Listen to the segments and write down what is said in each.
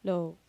Low.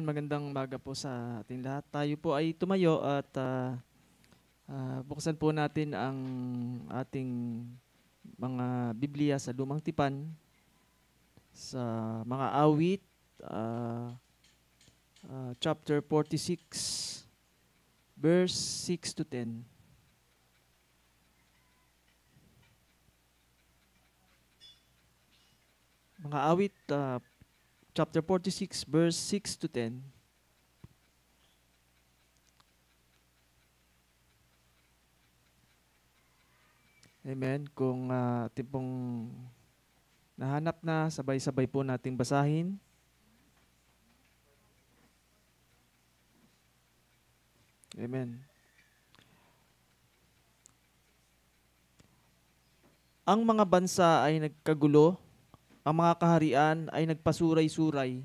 Magandang umaga po sa ating lahat. Tayo po ay tumayo at buksan po natin ang ating mga Biblia sa Lumang Tipan sa mga awit, chapter 46, verse 6 to 10. Mga awit, chapter 46, verse 6 to 10. Amen. Kung ating pong nahanap na, sabay-sabay po nating basahin. Amen. Ang mga bansa ay nagkagulo, ang mga kaharian ay nagpasuray-suray.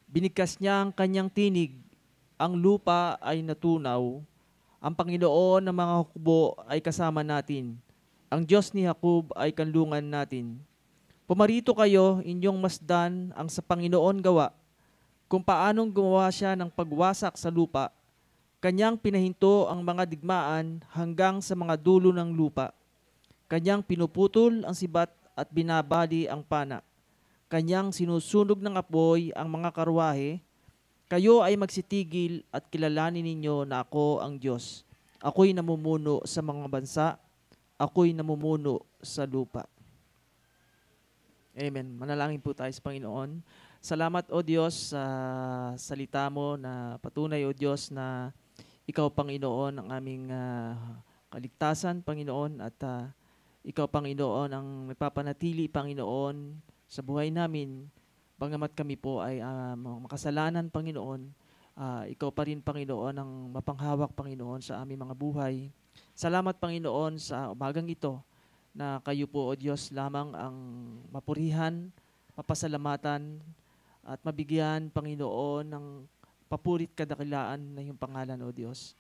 Binigkas niya ang kanyang tinig, ang lupa ay natunaw. Ang Panginoon ng mga hukbo ay kasama natin. Ang Diyos ni Jacob ay kanlungan natin. Pumarito kayo, inyong masdan ang sa Panginoon gawa, kung paanong gumawa siya ng pagwasak sa lupa. Kanyang pinahinto ang mga digmaan hanggang sa mga dulo ng lupa. Kanyang pinuputol ang sibat at binabali ang pana. Kanyang sinusunog ng apoy ang mga karwahe. Kayo ay magsitigil at kilalanin ninyo na ako ang Diyos. Ako'y namumuno sa mga bansa. Ako'y namumuno sa lupa. Amen. Manalangin po tayo sa Panginoon. Salamat, O Diyos, sa salita mo na patunay, O Diyos, na Ikaw, Panginoon, ang aming kaligtasan, Panginoon, at Ikaw, Panginoon, ang nagpapanatili, Panginoon, sa buhay namin. Bagamat kami po ay makasalanan, Panginoon, Ikaw pa rin, Panginoon, ang mapanghawak, Panginoon, sa aming mga buhay. Salamat, Panginoon, sa umagang ito na kayo po, O Diyos, lamang ang mapurihan, mapasalamatan, at mabigyan, Panginoon, ng papurit kadakilaan na iyong pangalan, O Diyos.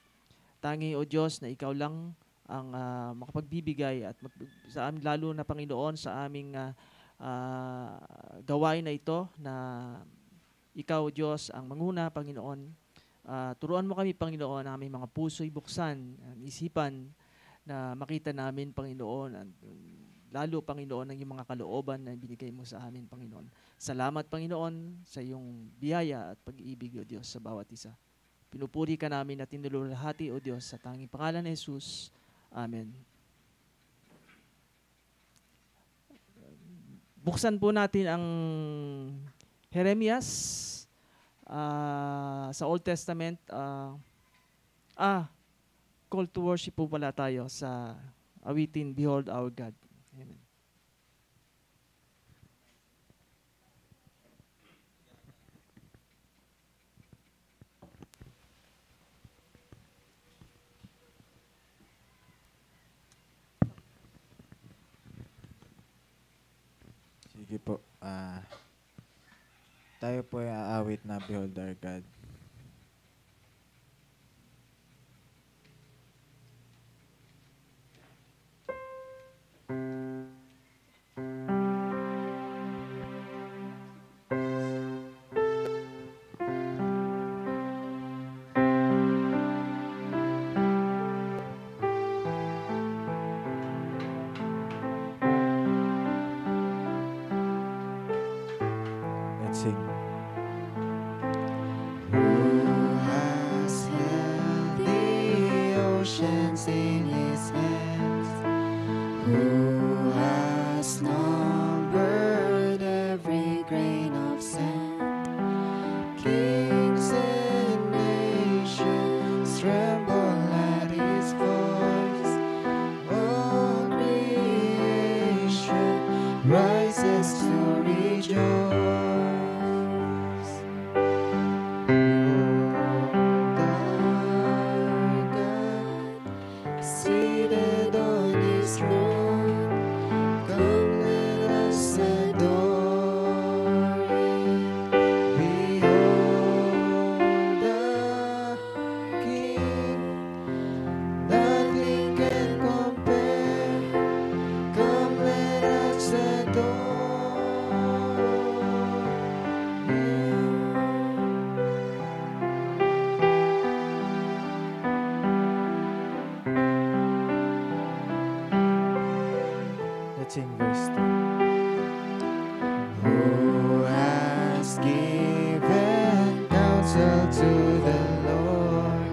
Tangi, O Diyos, na Ikaw lang ang makapagbibigay at sa amin, lalo na, Panginoon, sa aming gawain na ito na Ikaw, O Diyos, ang manguna, Panginoon. Turuan mo kami, Panginoon, ang aming mga puso'y buksan, ang isipan, na makita namin, Panginoon, lalo, Panginoon, ang iyong mga kalooban na binigay mo sa amin, Panginoon. Salamat, Panginoon, sa iyong biyaya at pag-ibig, O Diyos, sa bawat isa. Pinupuri ka namin at tinululahati, O Diyos, sa tanging pangalan ni Jesus. Amen. Buksan po natin ang Jeremias sa Old Testament. Call to worship po pala tayo sa awitin, Behold Our God. Amen. Sige po. Tayo po ay aawit na Behold Our God. Let's sing. Who has held the oceans in his hands? Who has numbered every grain of sand? Kings and nations tremble at his voice. All creation rises to rejoice. Seated on his throne, come let us adore him. Behold the King, nothing can compare. Come let us adore. Who has given counsel to the Lord?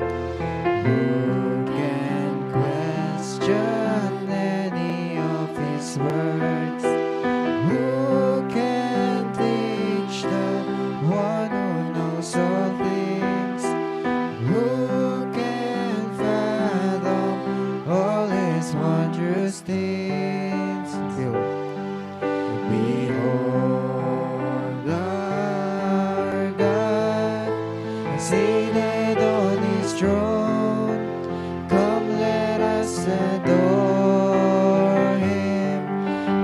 Who can question any of His words? Who can teach the one who knows all things? Who can fathom all His wondrous deeds? Behold our God, seated on His throne. Come, let us adore Him.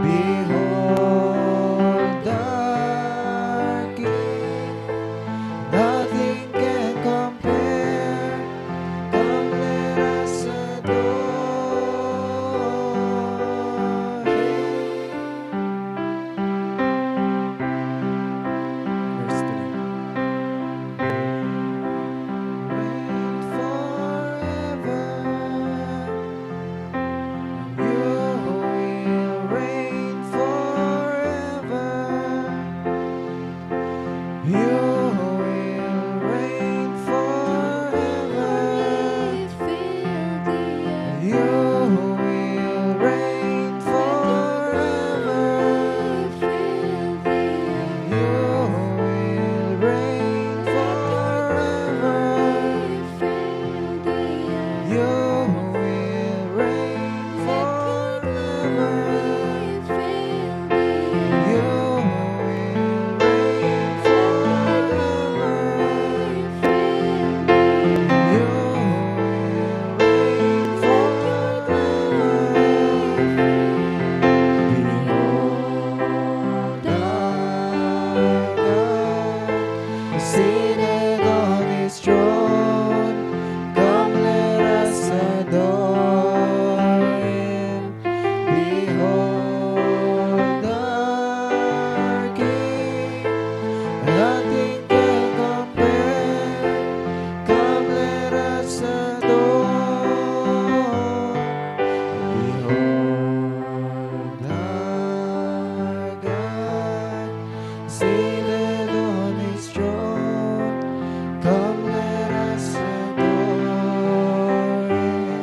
Behold our King, nothing can compare. Come, let us adore Him. Verse 3. Reign forever. You will reign forever. You will reign forever. You will reign forever. You will reign forever. You will reign forever. You will reign forever. You will reign forever. Behold our God, seated on His throne. Come, let us adore Him. Behold our King, nothing can compare. Come, let us adore. Behold our God, seated on His throne. Come, let us adore Him.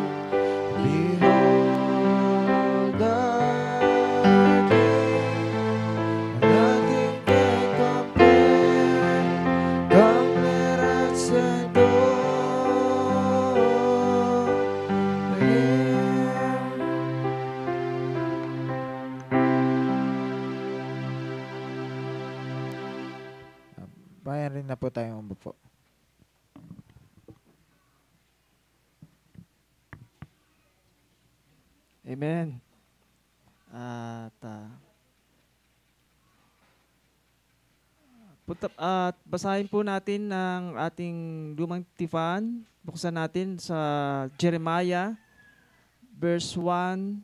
Behold our King, nothing can compare. Come, let us adore Him. Bayan rin na po tayong umupo. Amen. At basahin po natin ng ating lumang tipan. Buksan natin sa Jeremiah verse 1,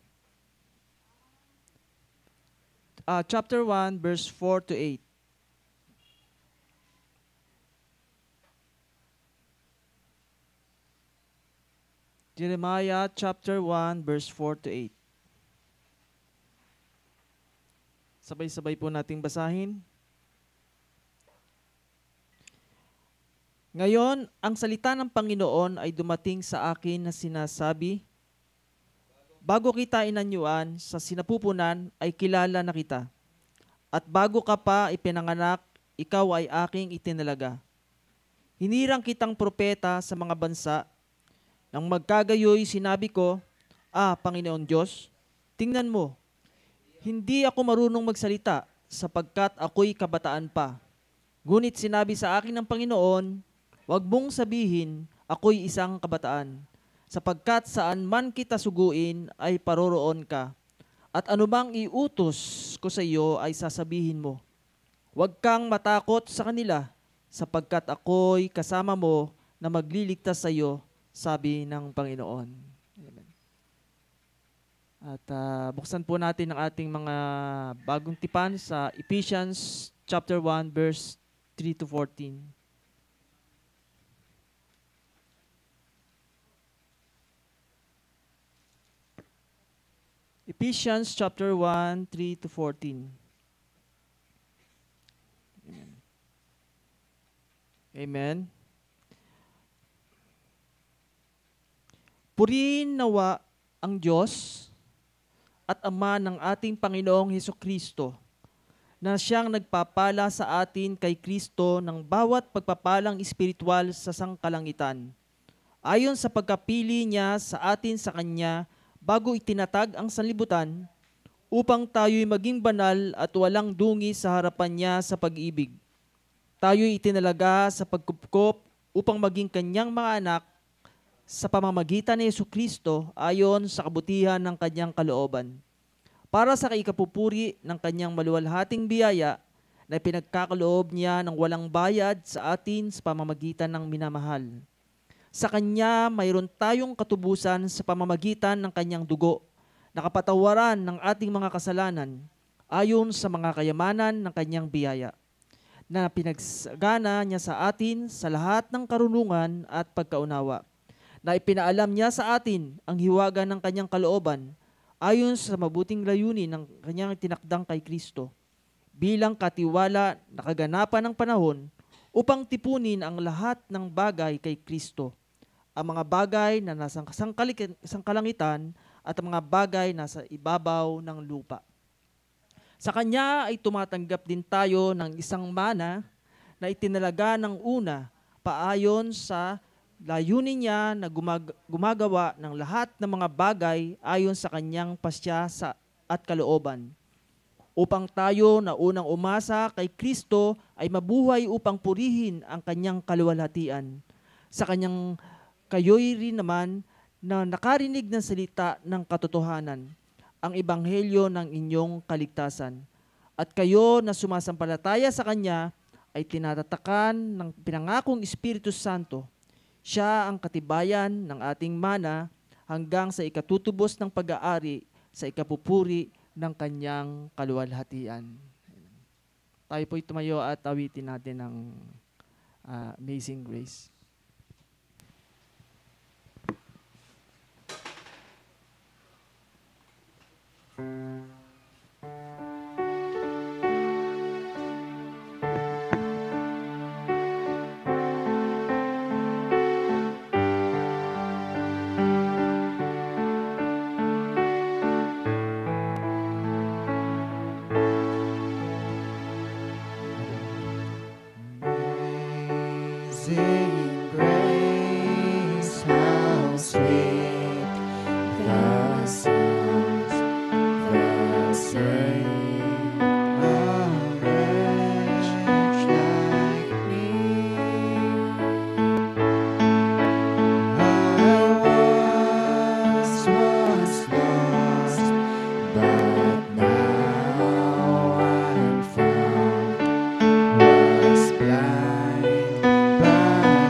chapter 1 verse 4 to 8. Jeremiah chapter 1 verse 4 to 8. Sabay-sabay po nating basahin. Ngayon, ang salita ng Panginoon ay dumating sa akin na sinasabi, bago kita inanyuan sa sinapupunan ay kilala na kita. At bago ka pa ipinanganak, ikaw ay aking itinalaga. Hinirang kitang propeta sa mga bansa. Nang magkagayoy sinabi ko, Panginoon Diyos, tingnan mo, hindi ako marunong magsalita sapagkat ako'y kabataan pa. Ngunit sinabi sa akin ng Panginoon, huwag mong sabihin, ako'y isang kabataan, sapagkat saan man kita suguin ay paroroon ka. At anumang iutos ko sa iyo ay sasabihin mo. Huwag kang matakot sa kanila, sapagkat ako'y kasama mo na magliligtas sa iyo, sabi ng Panginoon. Amen. At buksan po natin ang ating mga bagong tipan sa Ephesians chapter 1 verse 3 to 14. Ephesians chapter 1, 3 to 14. Amen. Amen. Purihin nawa ang Diyos at Ama ng ating Panginoong Hesukristo, na siyang nagpapala sa atin kay Kristo ng bawat pagpapalang espiritual sa sangkalangitan, ayon sa pagkapili niya sa atin sa Kanya bago itinatag ang sanlibutan, upang tayo'y maging banal at walang dungi sa harapan niya sa pag-ibig. Tayo'y itinalaga sa pagkupkop upang maging Kanyang mga anak sa pamamagitan ni Jesucristo ayon sa kabutihan ng Kanyang kalooban, para sa kaikapupuri ng Kanyang maluwalhating biyaya na pinagkakaloob niya ng walang bayad sa atin sa pamamagitan ng minamahal. Sa Kanya mayroon tayong katubusan sa pamamagitan ng Kanyang dugo, na kapatawaran ng ating mga kasalanan ayon sa mga kayamanan ng Kanyang biyaya, na pinagsagana niya sa atin sa lahat ng karunungan at pagkaunawa, na ipinaalam niya sa atin ang hiwaga ng Kanyang kalooban ayon sa mabuting layunin ng Kanyang tinakdang kay Kristo, bilang katiwala na kaganapan ng panahon, upang tipunin ang lahat ng bagay kay Kristo, ang mga bagay na nasa sangkalangitan at ang mga bagay nasa ibabaw ng lupa. Sa Kanya ay tumatanggap din tayo ng isang mana na itinalaga ng una paayon sa layunin niya na gumagawa ng lahat ng mga bagay ayon sa Kanyang pasya at kalooban, upang tayo na unang umasa kay Kristo ay mabuhay upang purihin ang Kanyang kaluwalhatian. Sa Kanyang kayo'y rin naman na nakarinig ng salita ng katotohanan, ang ebanghelyo ng inyong kaligtasan. At kayo na sumasampalataya sa Kanya ay tinatatakan ng pinangakong Espiritu Santo. Siya ang katibayan ng ating mana hanggang sa ikatutubos ng pag-aari sa ikapupuri ng Kanyang kaluwalhatian. Tayo po'y tumayo at awitin natin ang Amazing Grace. Amazing grace, how sweet the sound that saved a wretch like me. I was once lost, but now I'm found. Was blind, but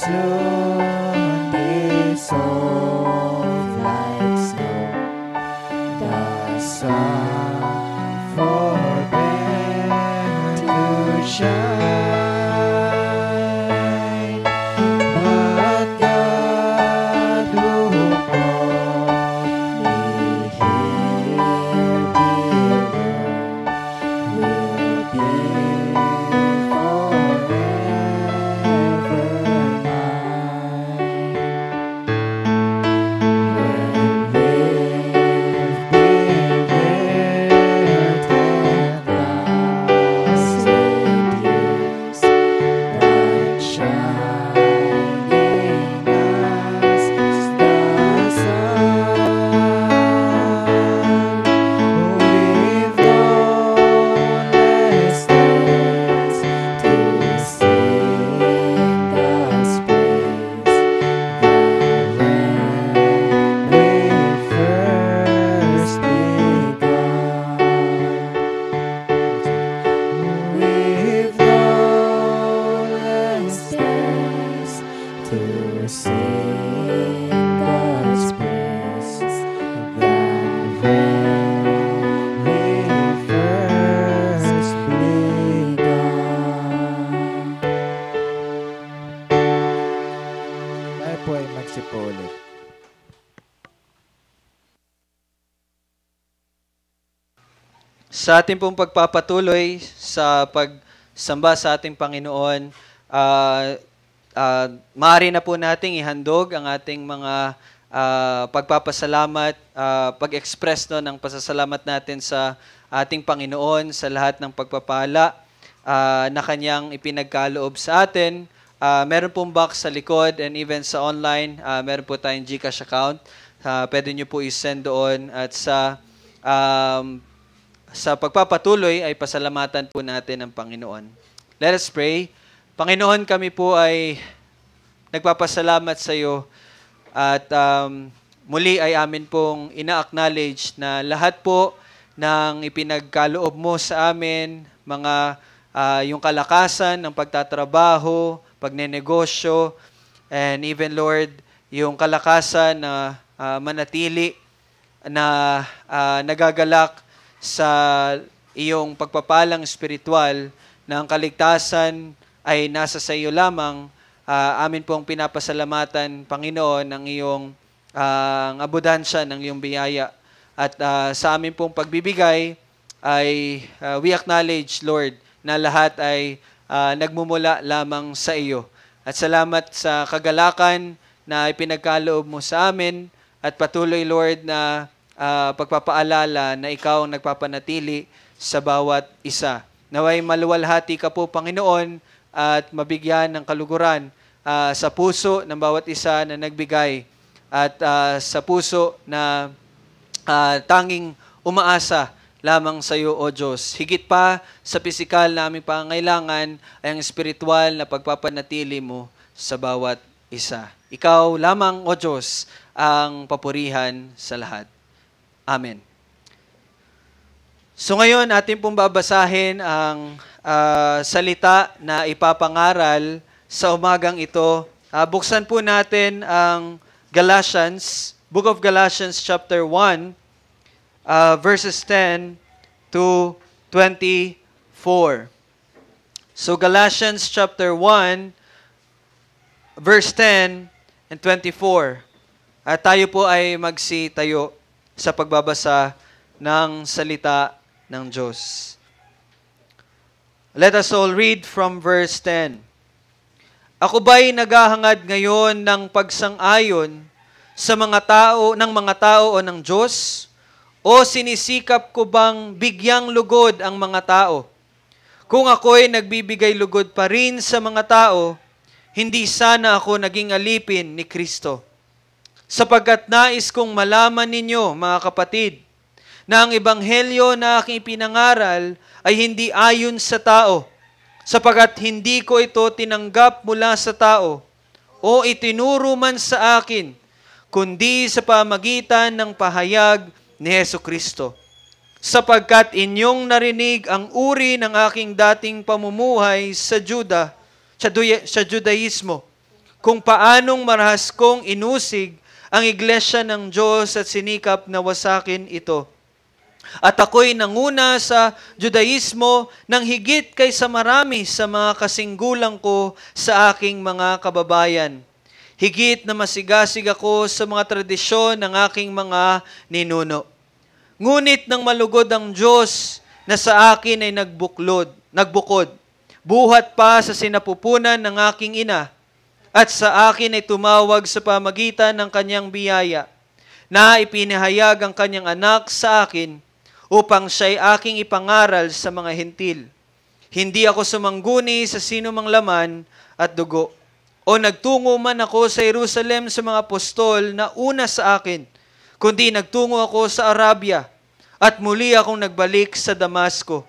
soon dissolve like snow. The sun forbear to shine, but God who brought me here below will be forever mine. When we've been here 10,000 years, like shining as the sun, we've known less days to sing God's praise than when we first begun. We've known less days to sing God's praise than when we first begun. Tayo po ay magsipo ulit. Sa ating pong pagpapatuloy sa pagsamba sa ating Panginoon, maaari na po nating ihandog ang ating mga pagpapasalamat, pag-express ng pasasalamat natin sa ating Panginoon sa lahat ng pagpapala na Kanyang ipinagkaloob sa atin. Meron pong box sa likod and even sa online, meron po tayong GCash account. Pwede nyo po i-send doon at sa pagpapatuloy ay pasalamatan po natin ang Panginoon. Let us pray. Panginoon, kami po ay nagpapasalamat sa iyo at muli ay amin pong ina-acknowledge na lahat po ng ipinagkaloob mo sa amin, yung kalakasan ng pagtatrabaho, pagnenegosyo, and even Lord, yung kalakasan na manatili na nagagalak sa iyong pagpapalang espiritual na ang kaligtasan ay nasa sa iyo lamang. Amin pong pinapasalamatan, Panginoon, ang iyong ang abundansya ng iyong biyaya. At sa amin pong pagbibigay ay we acknowledge, Lord, na lahat ay nagmumula lamang sa iyo. At salamat sa kagalakan na ipinagkaloob mo sa amin at patuloy, Lord, na pagpapaalala na ikaw ang nagpapanatili sa bawat isa. Naway maluwalhati ka po, Panginoon, at mabigyan ng kaluguran sa puso ng bawat isa na nagbigay at sa puso na tanging umaasa lamang sa iyo, O Diyos. Higit pa sa pisikal na aming pangangailangan ay ang espiritual na pagpapanatili mo sa bawat isa. Ikaw lamang, O Diyos, ang papurihan sa lahat. Amen. So ngayon, atin pong babasahin ang salita na ipapangaral sa umagang ito. Buksan po natin ang Galatians, Book of Galatians chapter 1, verses 10 to 24. So Galatians chapter 1, verse 10 and 24. At tayo po ay magsitayo sa pagbabasa ng salita ng Diyos. Let us all read from verse 10. Ako ba'y naghahangad ngayon ng pagsang-ayon sa mga tao, ng mga tao o ng Diyos? O sinisikap ko bang bigyang lugod ang mga tao? Kung ako'y nagbibigay lugod pa rin sa mga tao, hindi sana ako naging alipin ni Kristo. Sapagkat nais kong malaman ninyo, mga kapatid, na ang ebanghelyo na aking ipinangaral ay hindi ayon sa tao, sapagkat hindi ko ito tinanggap mula sa tao o itinuro man sa akin, kundi sa pamagitan ng pahayag ni Hesukristo. Sapagkat inyong narinig ang uri ng aking dating pamumuhay sa Judaismo, kung paanong marahas kong inusig ang iglesia ng Diyos at sinikap na wasakin ito. At ako'y nanguna sa Judaismo ng higit kaysa marami sa mga kasinggulang ko sa aking mga kababayan. Higit na masigasig ako sa mga tradisyon ng aking mga ninuno. Ngunit nang malugod ang Diyos na sa akin ay nagbukod, buhat pa sa sinapupunan ng aking ina, at sa akin ay tumawag sa pamagitan ng kanyang biyaya, na ipinahayag ang kanyang anak sa akin, upang siya'y aking ipangaral sa mga hentil. Hindi ako sumangguni sa sino mang laman at dugo. O nagtungo man ako sa Jerusalem sa mga apostol na una sa akin, kundi nagtungo ako sa Arabia, at muli akong nagbalik sa Damasco.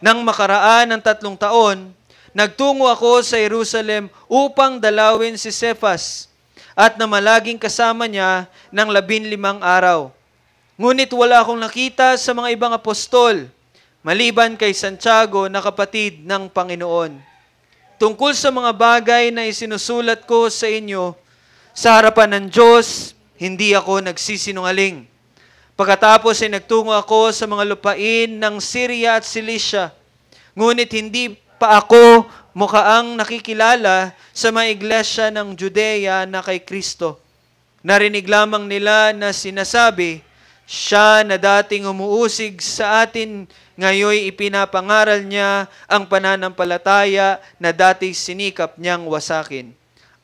Nang makaraan ng 3 taon, nagtungo ako sa Jerusalem upang dalawin si Cephas, at namalaging kasama niya ng 15 araw. Ngunit wala akong nakita sa mga ibang apostol, maliban kay Santiago na kapatid ng Panginoon. Tungkol sa mga bagay na isinusulat ko sa inyo, sa harapan ng Diyos, hindi ako nagsisinungaling. Pagkatapos ay nagtungo ako sa mga lupain ng Syria at Cilicia, ngunit hindi pa ako mukhang nakikilala sa mga iglesia ng Judea na kay Kristo. Narinig lamang nila na sinasabi, siya na dating umuusig sa atin, ngayoy ipinapangaral niya ang pananampalataya na dati sinikap niyang wasakin.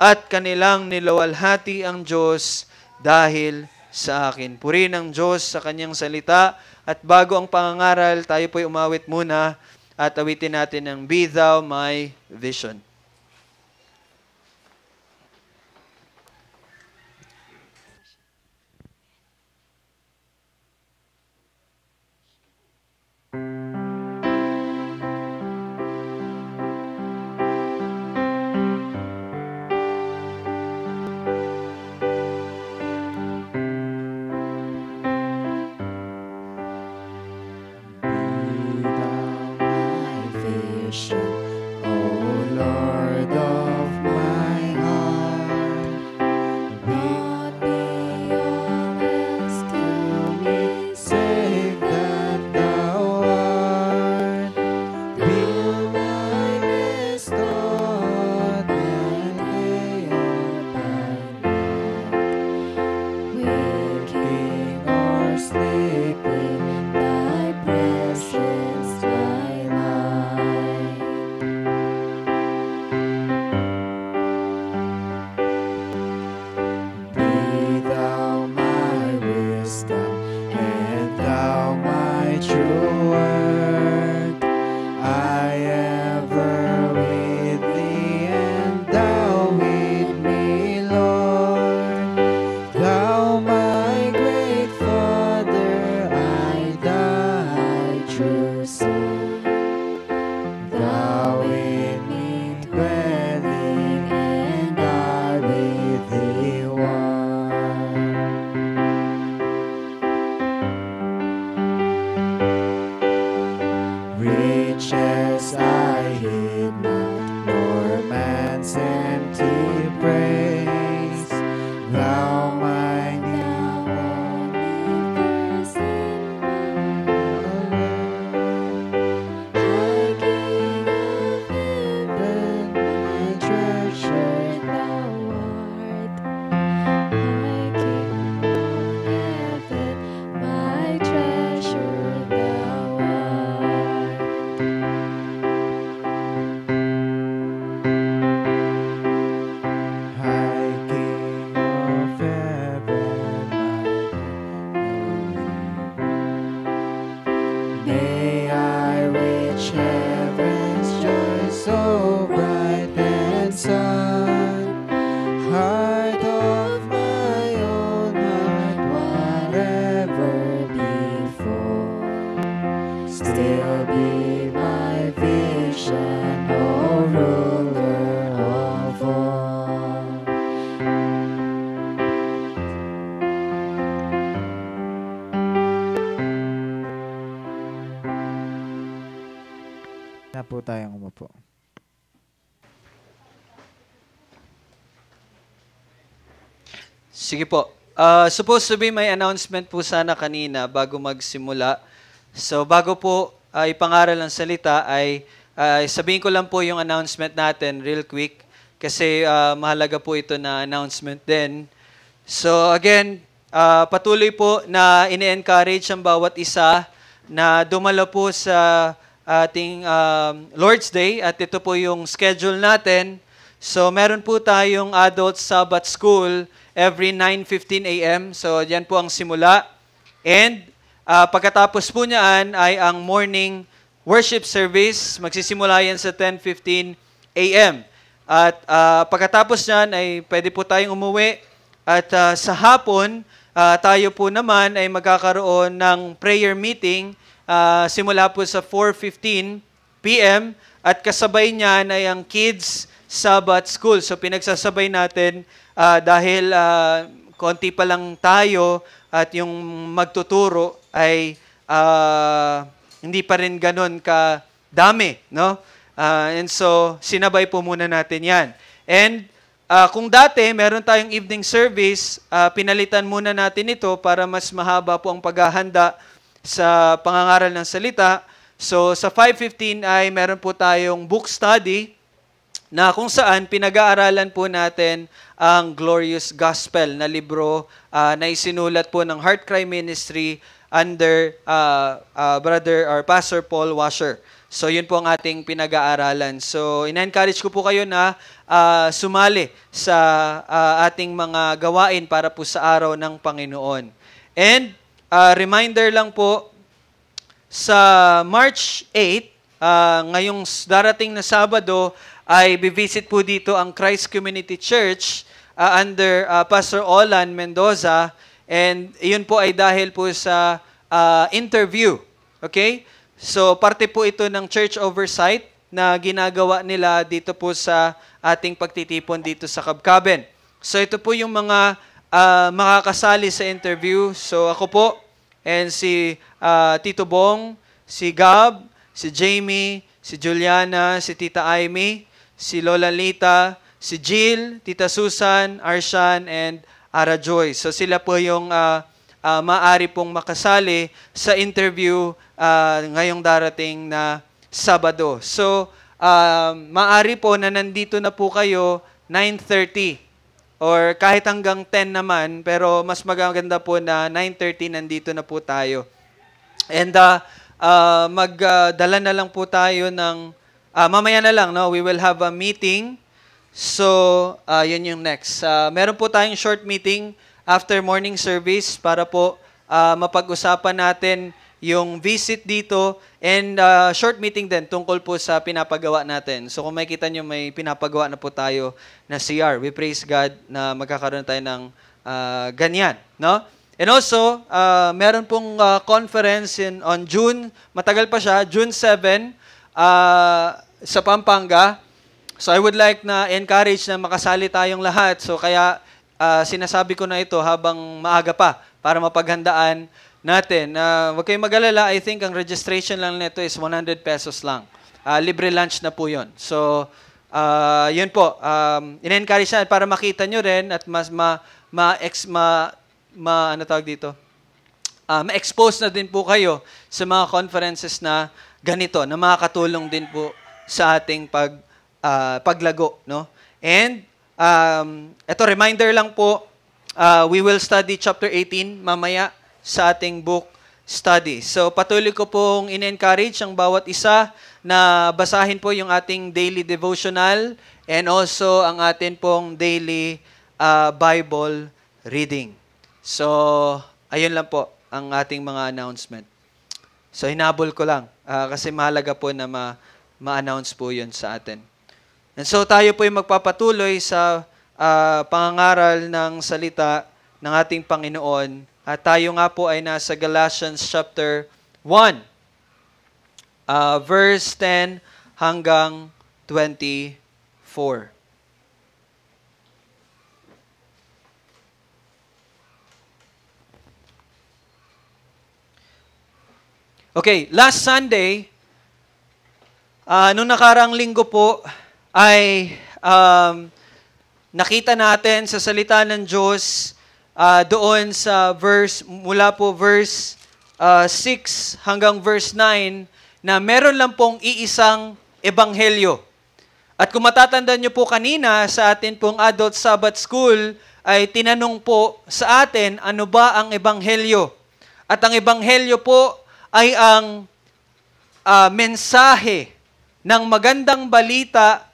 At kanilang nilawalhati ang Diyos dahil sa akin. Purihin ang Diyos sa kanyang salita. At bago ang pangangaral, tayo po'y umawit muna at awitin natin ang Be Thou My Vision. Be thou my vision, O Lord. Sige po. Supposed to be may announcement po sana kanina bago magsimula. So bago po ipangaral ang salita ay sabihin ko lang po yung announcement natin real quick kasi mahalaga po ito na announcement din. So again, patuloy po na ini-encourage ang bawat isa na dumalo po sa ating Lord's Day at ito po yung schedule natin. So meron po tayong Adult Sabbath School every 9:15 a.m. So yan po ang simula. And pagkatapos po niyan ay ang morning worship service. Magsisimula yan sa 10:15 a.m. At pagkatapos niyan ay pwede po tayong umuwi. At sa hapon, tayo po naman ay magkakaroon ng prayer meeting simula po sa 4:15 p.m. At kasabay niyan ay ang Kids Sabbath School. So pinagsasabay natin dahil konti pa lang tayo at yung magtuturo ay hindi pa rin ganun kadami, no? And so sinabay po muna natin 'yan. And kung dati meron tayong evening service, pinalitan muna natin ito para mas mahaba po ang paghahanda sa pangangaral ng salita. So sa 5:15 ay meron po tayong book study na kung saan pinag-aaralan po natin ang Glorious Gospel na libro na isinulat po ng Heart Cry Ministry under Brother or Pastor Paul Washer. So yun po ang ating pinag-aaralan. So ina-encourage ko po kayo na sumali sa ating mga gawain para po sa araw ng Panginoon. And reminder lang po, sa March 8, ngayong darating na Sabado, ay bivisit po dito ang Christ Community Church under Pastor Olan Mendoza. And yun po ay dahil po sa interview. Okay? So parte po ito ng church oversight na ginagawa nila dito po sa ating pagtitipon dito sa Kabkaben. So ito po yung mga makakasali sa interview. So ako po and si Tito Bong, si Gab, si Jamie, si Juliana, si Tita Amy, si Lola Lita, si Jill, Tita Susan, Arshan, and Ara Joy. So sila po yung maaari pong makasali sa interview ngayong darating na Sabado. So maaari po na nandito na po kayo 9:30 or kahit hanggang 10 naman, pero mas maganda po na 9:30 nandito na po tayo. And magdala na lang po tayo ng mamaya na lang, no? We will have a meeting. So, yun yung next. Meron po tayong short meeting after morning service para po mapag-usapan natin yung visit dito and short meeting din tungkol po sa pinapagawa natin. So, kung makikita nyo, may pinapagawa na po tayo na CR. We praise God na magkakaroon tayo ng ganyan, no? And also, meron pong conference on June, matagal pa siya, June 7, sa Pampanga. So I would like na encourage na makasali tayong lahat. So kaya sinasabi ko na ito habang maaga pa para mapaghandaan natin. Huwag kayong mag-alala, I think ang registration lang nito is 100 pesos lang. Libre lunch na po yun. So yun po, in-encourage na para makita nyo rin at mas ano tawag dito? Ma-expose na din po kayo sa mga conferences na ganito, na makakatulong din po sa ating paglago, no? And ito reminder lang po, we will study chapter 18 mamaya sa ating book study. So patuloy ko pong in-encourage ang bawat isa na basahin po yung ating daily devotional and also ang atin pong daily Bible reading. So ayun lang po ang ating mga announcement. So hinabol ko lang kasi mahalaga po na ma-announce po yun sa atin. And so tayo po ay magpapatuloy sa pangangaral ng salita ng ating Panginoon. At tayo nga po ay nasa Galatians chapter 1, verse 10 hanggang 24. Okay, last Sunday, nung nakarang linggo po, ay nakita natin sa salita ng Diyos doon sa mula po verse 6 hanggang verse 9, na meron lang pong iisang ebanghelyo. At kung matatandaan nyo po kanina sa atin pong Adult Sabbath School, ay tinanong po sa atin, ano ba ang ebanghelyo? At ang ebanghelyo po ay ang mensahe ng magandang balita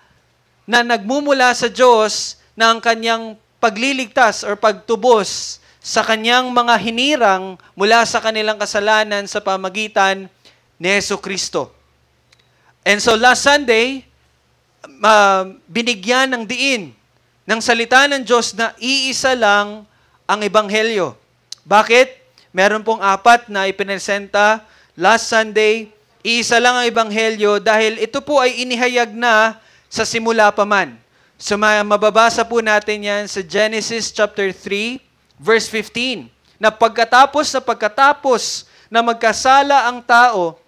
na nagmumula sa Diyos na ang kanyang pagliligtas or pagtubos sa kanyang mga hinirang mula sa kanilang kasalanan sa pamagitan ni Jesucristo. And so last Sunday, binigyan ng diin ng salita ng Diyos na iisa lang ang ebanghelyo. Bakit? Meron pong 4 na ipinesenta last Sunday. Iisa lang ang ebanghelyo dahil ito po ay inihayag na sa simula pa man. So mababasa po natin yan sa Genesis chapter 3, verse 15. Na pagkatapos na magkasala ang tao,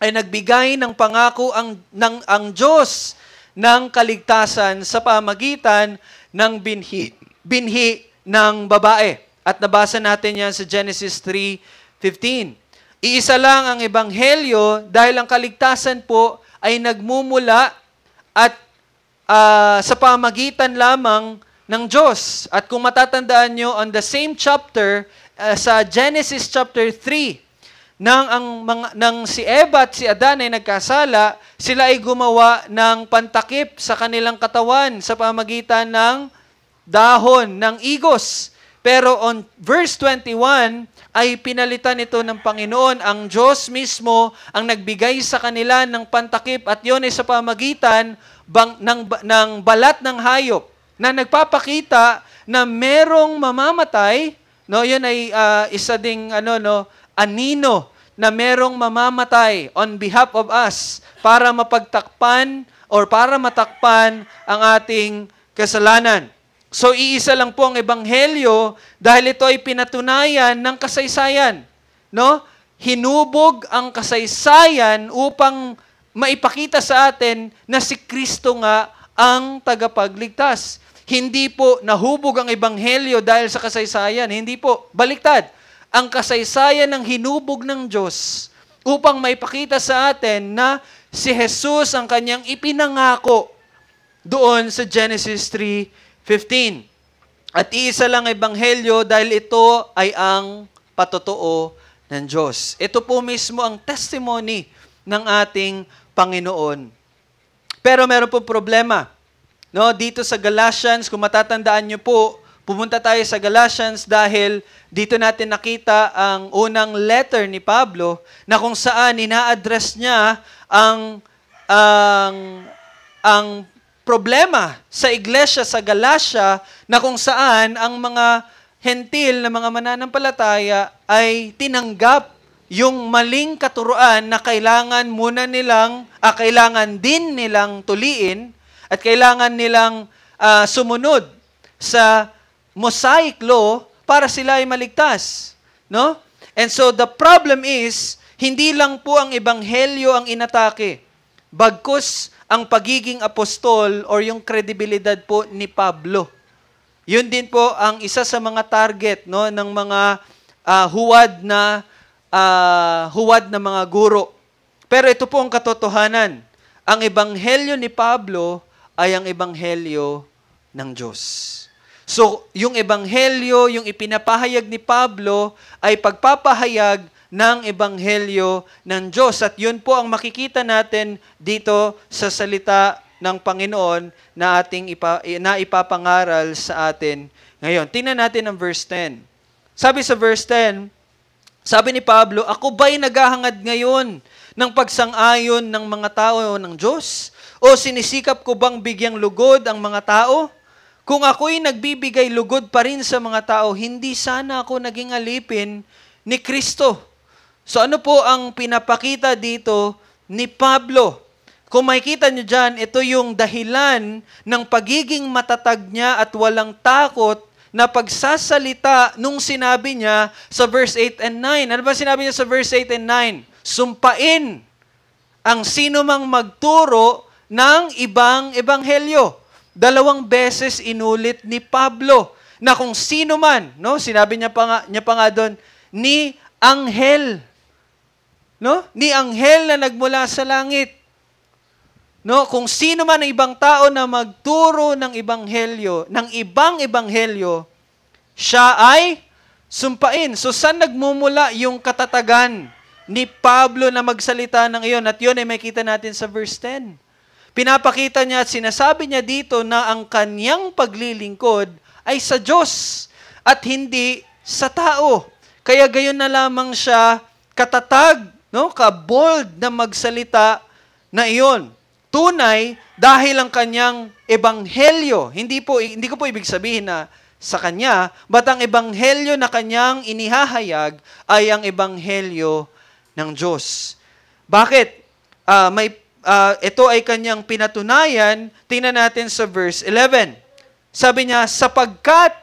ay nagbigay ng pangako ang Diyos ng kaligtasan sa pamagitan ng binhi ng babae. At nabasa natin yan sa Genesis 3:15. Iisa lang ang ebanghelyo dahil ang kaligtasan po ay nagmumula at sa pamagitan lamang ng Diyos. At kung matatandaan nyo, on the same chapter, sa Genesis chapter 3, nang si Eva at si Adan ay nagkasala, sila ay gumawa ng pantakip sa kanilang katawan sa pamagitan ng dahon ng igos. Pero on verse 21, ay pinalitan ito ng Panginoon. Ang Diyos mismo ang nagbigay sa kanila ng pantakip at yun ay sa pamagitan ng balat ng hayop na nagpapakita na merong mamamatay. No, yun ay isa ding anino na merong mamamatay on behalf of us para mapagtakpan or para matakpan ang ating kasalanan. So, iisa lang po ang ebanghelyo dahil ito ay pinatunayan ng kasaysayan. No? Hinubog ang kasaysayan upang maipakita sa atin na si Kristo nga ang tagapagligtas. Hindi po nahubog ang ebanghelyo dahil sa kasaysayan. Hindi po. Baliktad. Ang kasaysayan ng hinubog ng Diyos upang maipakita sa atin na si Jesus ang kanyang ipinangako doon sa Genesis 3:15. At iisa lang ebanghelyo dahil ito ay ang patotoo ng Diyos. Ito po mismo ang testimony ng ating Panginoon. Pero meron po problema. No, dito sa Galatians, kung matatandaan niyo po, pumunta tayo sa Galatians dahil dito natin nakita ang unang letter ni Pablo na kung saan ina-address niya ang problema sa iglesia sa Galatia na kung saan ang mga hentil na mga mananampalataya ay tinanggap yung maling katuruan na kailangan din nilang tuliin at kailangan nilang sumunod sa Mosaic law para sila ay maligtas. No? And so the problem is, hindi lang po ang ebanghelyo ang inatake. Bagkus ang pagiging apostol or yung kredibilidad po ni Pablo. Yun din po ang isa sa mga target ng mga huwad na mga guro. Pero ito po ang katotohanan. Ang ebanghelyo ni Pablo ay ang ebanghelyo ng Diyos. So, yung ebanghelyo, yung ipinapahayag ni Pablo ay pagpapahayag ng ebanghelyo ng Diyos. At yun po ang makikita natin dito sa salita ng Panginoon na ipapangaral sa atin ngayon. Tingnan natin ang verse 10. Sabi sa verse 10, sabi ni Pablo, ako ba'y naghahangad ngayon ng pagsang-ayon ng mga tao ng Diyos? O sinisikap ko bang bigyang lugod ang mga tao? Kung ako'y nagbibigay lugod pa rin sa mga tao, hindi sana ako naging alipin ni Kristo. So ano po ang pinapakita dito ni Pablo? Kung makikita nyo dyan, ito yung dahilan ng pagiging matatag niya at walang takot na pagsasalita nung sinabi niya sa verse 8 and 9. Ano ba sinabi niya sa verse 8 and 9? Sumpain ang sino mang magturo ng ibang ebanghelyo. 2 beses inulit ni Pablo na kung sino man, no? Sinabi niya pa nga doon, ni anghel. No? Ni anghel na nagmula sa langit. No, kung sino man ang ibang tao na magturo ng ebanghelyo, ng ibang ebanghelyo, siya ay sumpain. So, saan nagmumula yung katatagan ni Pablo na magsalita ng iyon? At yun ay makita natin sa verse 10. Pinapakita niya at sinasabi niya dito na ang kanyang paglilingkod ay sa Diyos at hindi sa tao. Kaya gayon na lamang siya katatag, no, ka-bold na magsalita na iyon. Tunay dahil ang kanyang ebanghelyo, hindi ko po ibig sabihin na sa kanya, but ang ebanghelyo na kanyang inihahayag ay ang ebanghelyo ng Diyos. Bakit? Ito ay kanyang pinatunayan. Tingnan natin sa verse 11. Sabi niya, sapagkat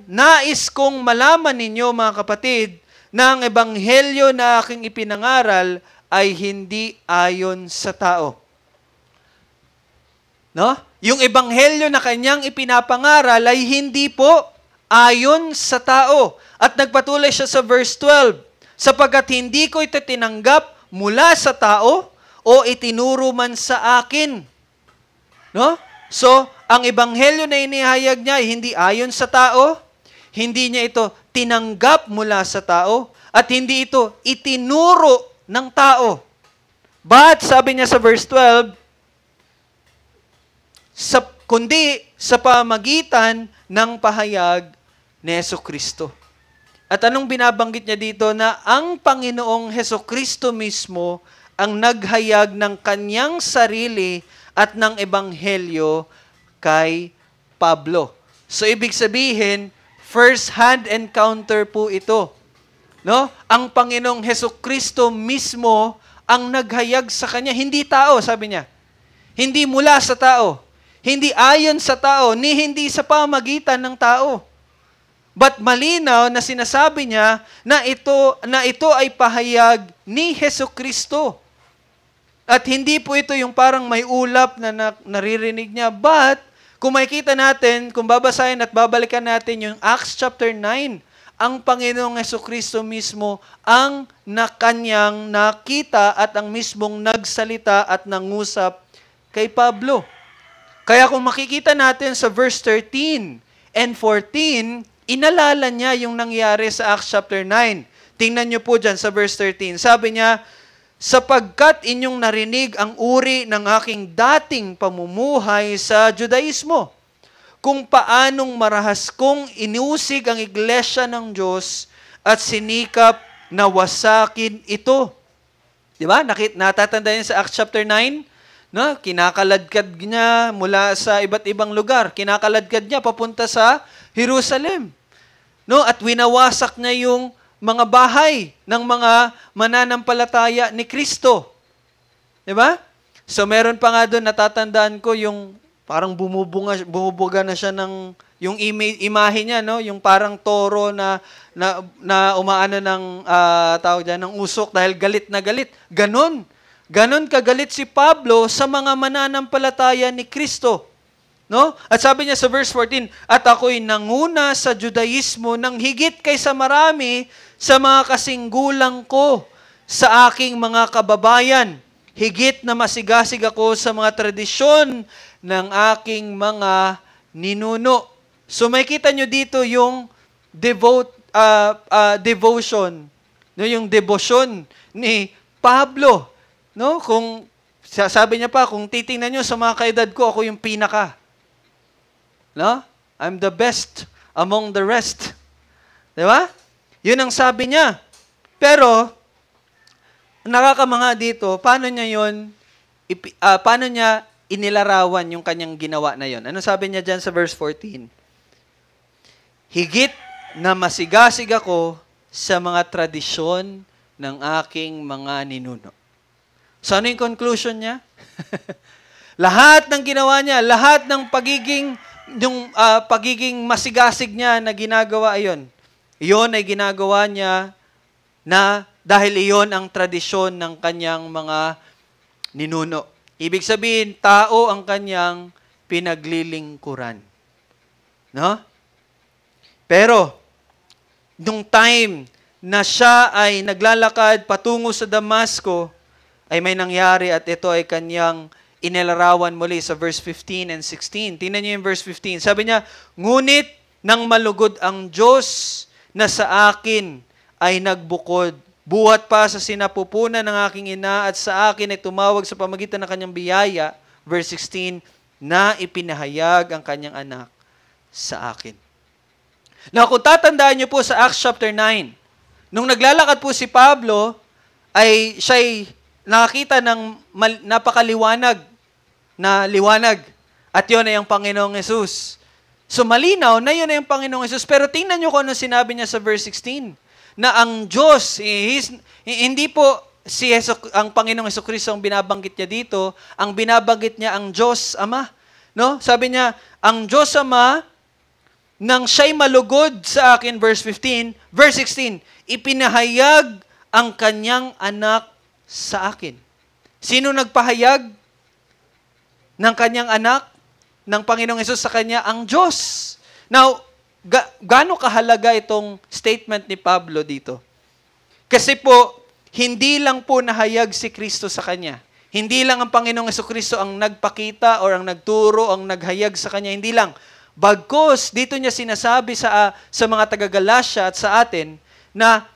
nais kong malaman ninyo, mga kapatid, na ang ebanghelyo na aking ipinangaral ay hindi ayon sa tao. No? Yung ebanghelyo na kanyang ipinapangaral ay hindi po ayon sa tao. At nagpatuloy siya sa verse 12, sapagkat hindi ko ito tinanggap mula sa tao o itinuro man sa akin. No? So, ang ebanghelyo na inihayag niya ay hindi ayon sa tao, hindi niya ito tinanggap mula sa tao, at hindi ito itinuro ng tao. But, sabi niya sa verse 12, kundi sa pamagitan ng pahayag ni Jesucristo. At anong binabanggit niya dito? Na ang Panginoong Jesucristo mismo ang naghayag ng kanyang sarili at ng ebanghelyo kay Pablo. So, ibig sabihin, first-hand encounter po ito. No? Ang Panginoong Jesucristo mismo ang naghayag sa kanya. Hindi tao, sabi niya. Hindi mula sa tao. Hindi ayon sa tao, ni hindi sa pamagitan ng tao. But malinaw na sinasabi niya na ito ay pahayag ni Jesucristo. At hindi po ito yung parang may ulap na naririnig niya. But, kung makikita natin, kung babasahin at babalikan natin yung Acts chapter 9, ang Panginoong Jesucristo mismo ang kanyang nakita at ang mismong nagsalita at nangusap kay Pablo. Kaya kung makikita natin sa verse 13 and 14, inalala niya yung nangyari sa Acts chapter 9. Tingnan niyo po dyan sa verse 13. Sabi niya, sapagkat inyong narinig ang uri ng aking dating pamumuhay sa Judaismo, kung paanong marahas kong inusig ang iglesia ng Diyos at sinikap na wasakin ito. Di ba? Natatandaan niya sa Acts chapter 9? No? Kinakaladkad niya mula sa iba't ibang lugar. Kinakaladkad niya papunta sa Jerusalem. No? At winawasak niya yung mga bahay ng mga mananampalataya ni Kristo. Di ba? So meron pa nga doon, natatandaan ko yung parang bumubuga na siya ng yung imahe niya, no? Yung parang toro na umaano ng tawag diyan ng usok dahil galit na galit. Ganon kagalit si Pablo sa mga mananampalataya ni Kristo. No? At sabi niya sa verse 14, at ako'y nanguna sa Judaismo ng higit kaysa marami sa mga kasinggulang ko sa aking mga kababayan. Higit na masigasig ako sa mga tradisyon ng aking mga ninuno. So makita nyo dito yung devotion, no, yung devotion ni Pablo. No? Kung sabi niya pa, kung titingnan nyo sa mga kaedad ko, ako yung pinaka. No? I'm the best among the rest. Di ba? Yun ang sabi niya. Pero, nakakamanga dito, paano niya inilarawan yung kanyang ginawa na yon? Ano sabi niya dyan sa verse 14? Higit na masigasig ako sa mga tradisyon ng aking mga ninuno. So, ano yung conclusion niya? Lahat ng ginawa niya, lahat ng pagiging masigasig niya na ginagawa iyon ay ginagawa niya na dahil iyon ang tradisyon ng kanyang mga ninuno. Ibig sabihin, tao ang kanyang pinaglilingkuran. No? Pero, nung time na siya ay naglalakad patungo sa Damasco, ay may nangyari at ito ay kanyang inilarawan muli sa verse 15 and 16. Tingnan niyo yung verse 15. Sabi niya, ngunit nang malugod ang Diyos na sa akin ay nagbukod, buhat pa sa sinapupunan ng aking ina at sa akin ay tumawag sa pamagitan ng kanyang biyaya, verse 16, na ipinahayag ang kanyang anak sa akin. Now, kung tatandaan niyo po sa Acts chapter 9, nung naglalakad po si Pablo, ay siya'y nakakita ng napakaliwanag na liwanag. At yun ay ang Panginoong Yesus. So malinaw na yun ay ang Panginoong Yesus. Pero tingnan niyo kung ano sinabi niya sa verse 16. Na ang Diyos, hindi po ang Panginoong Jesucristo ang binabanggit niya dito. Ang binabanggit niya ang Diyos Ama. No? Sabi niya, ang Diyos Ama, nang siya'y malugod sa akin, verse 15, verse 16, ipinahayag ang kanyang anak sa akin. Sino nagpahayag ng kanyang anak, ng Panginoong Hesus sa kanya? Ang Diyos. Now, gaano kahalaga itong statement ni Pablo dito? Kasi po, hindi lang po nahayag si Kristo sa kanya. Hindi lang ang Panginoong Jesucristo ang nagpakita or ang nagturo, ang naghayag sa kanya. Hindi lang. Bagkus, dito niya sinasabi sa mga taga-Galatia at sa atin na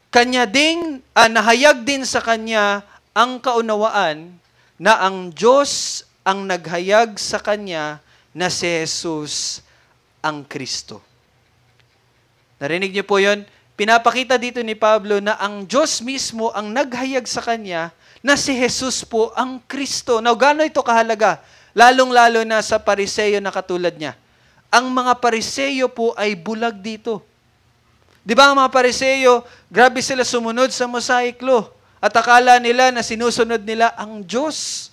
kanya ding, nahayag din sa kanya ang kaunawaan na ang Diyos ang naghayag sa kanya na si Jesus ang Kristo. Narinig niyo po yun? Pinapakita dito ni Pablo na ang Diyos mismo ang naghayag sa kanya na si Jesus po ang Kristo. Now, gaano ito kahalaga? Lalong-lalo na sa Pariseo na katulad niya. Ang mga Pariseo po ay bulag dito. Di ba ang mga Pariseo, grabe sila sumunod sa Mosaic Law. At akala nila na sinusunod nila ang Diyos.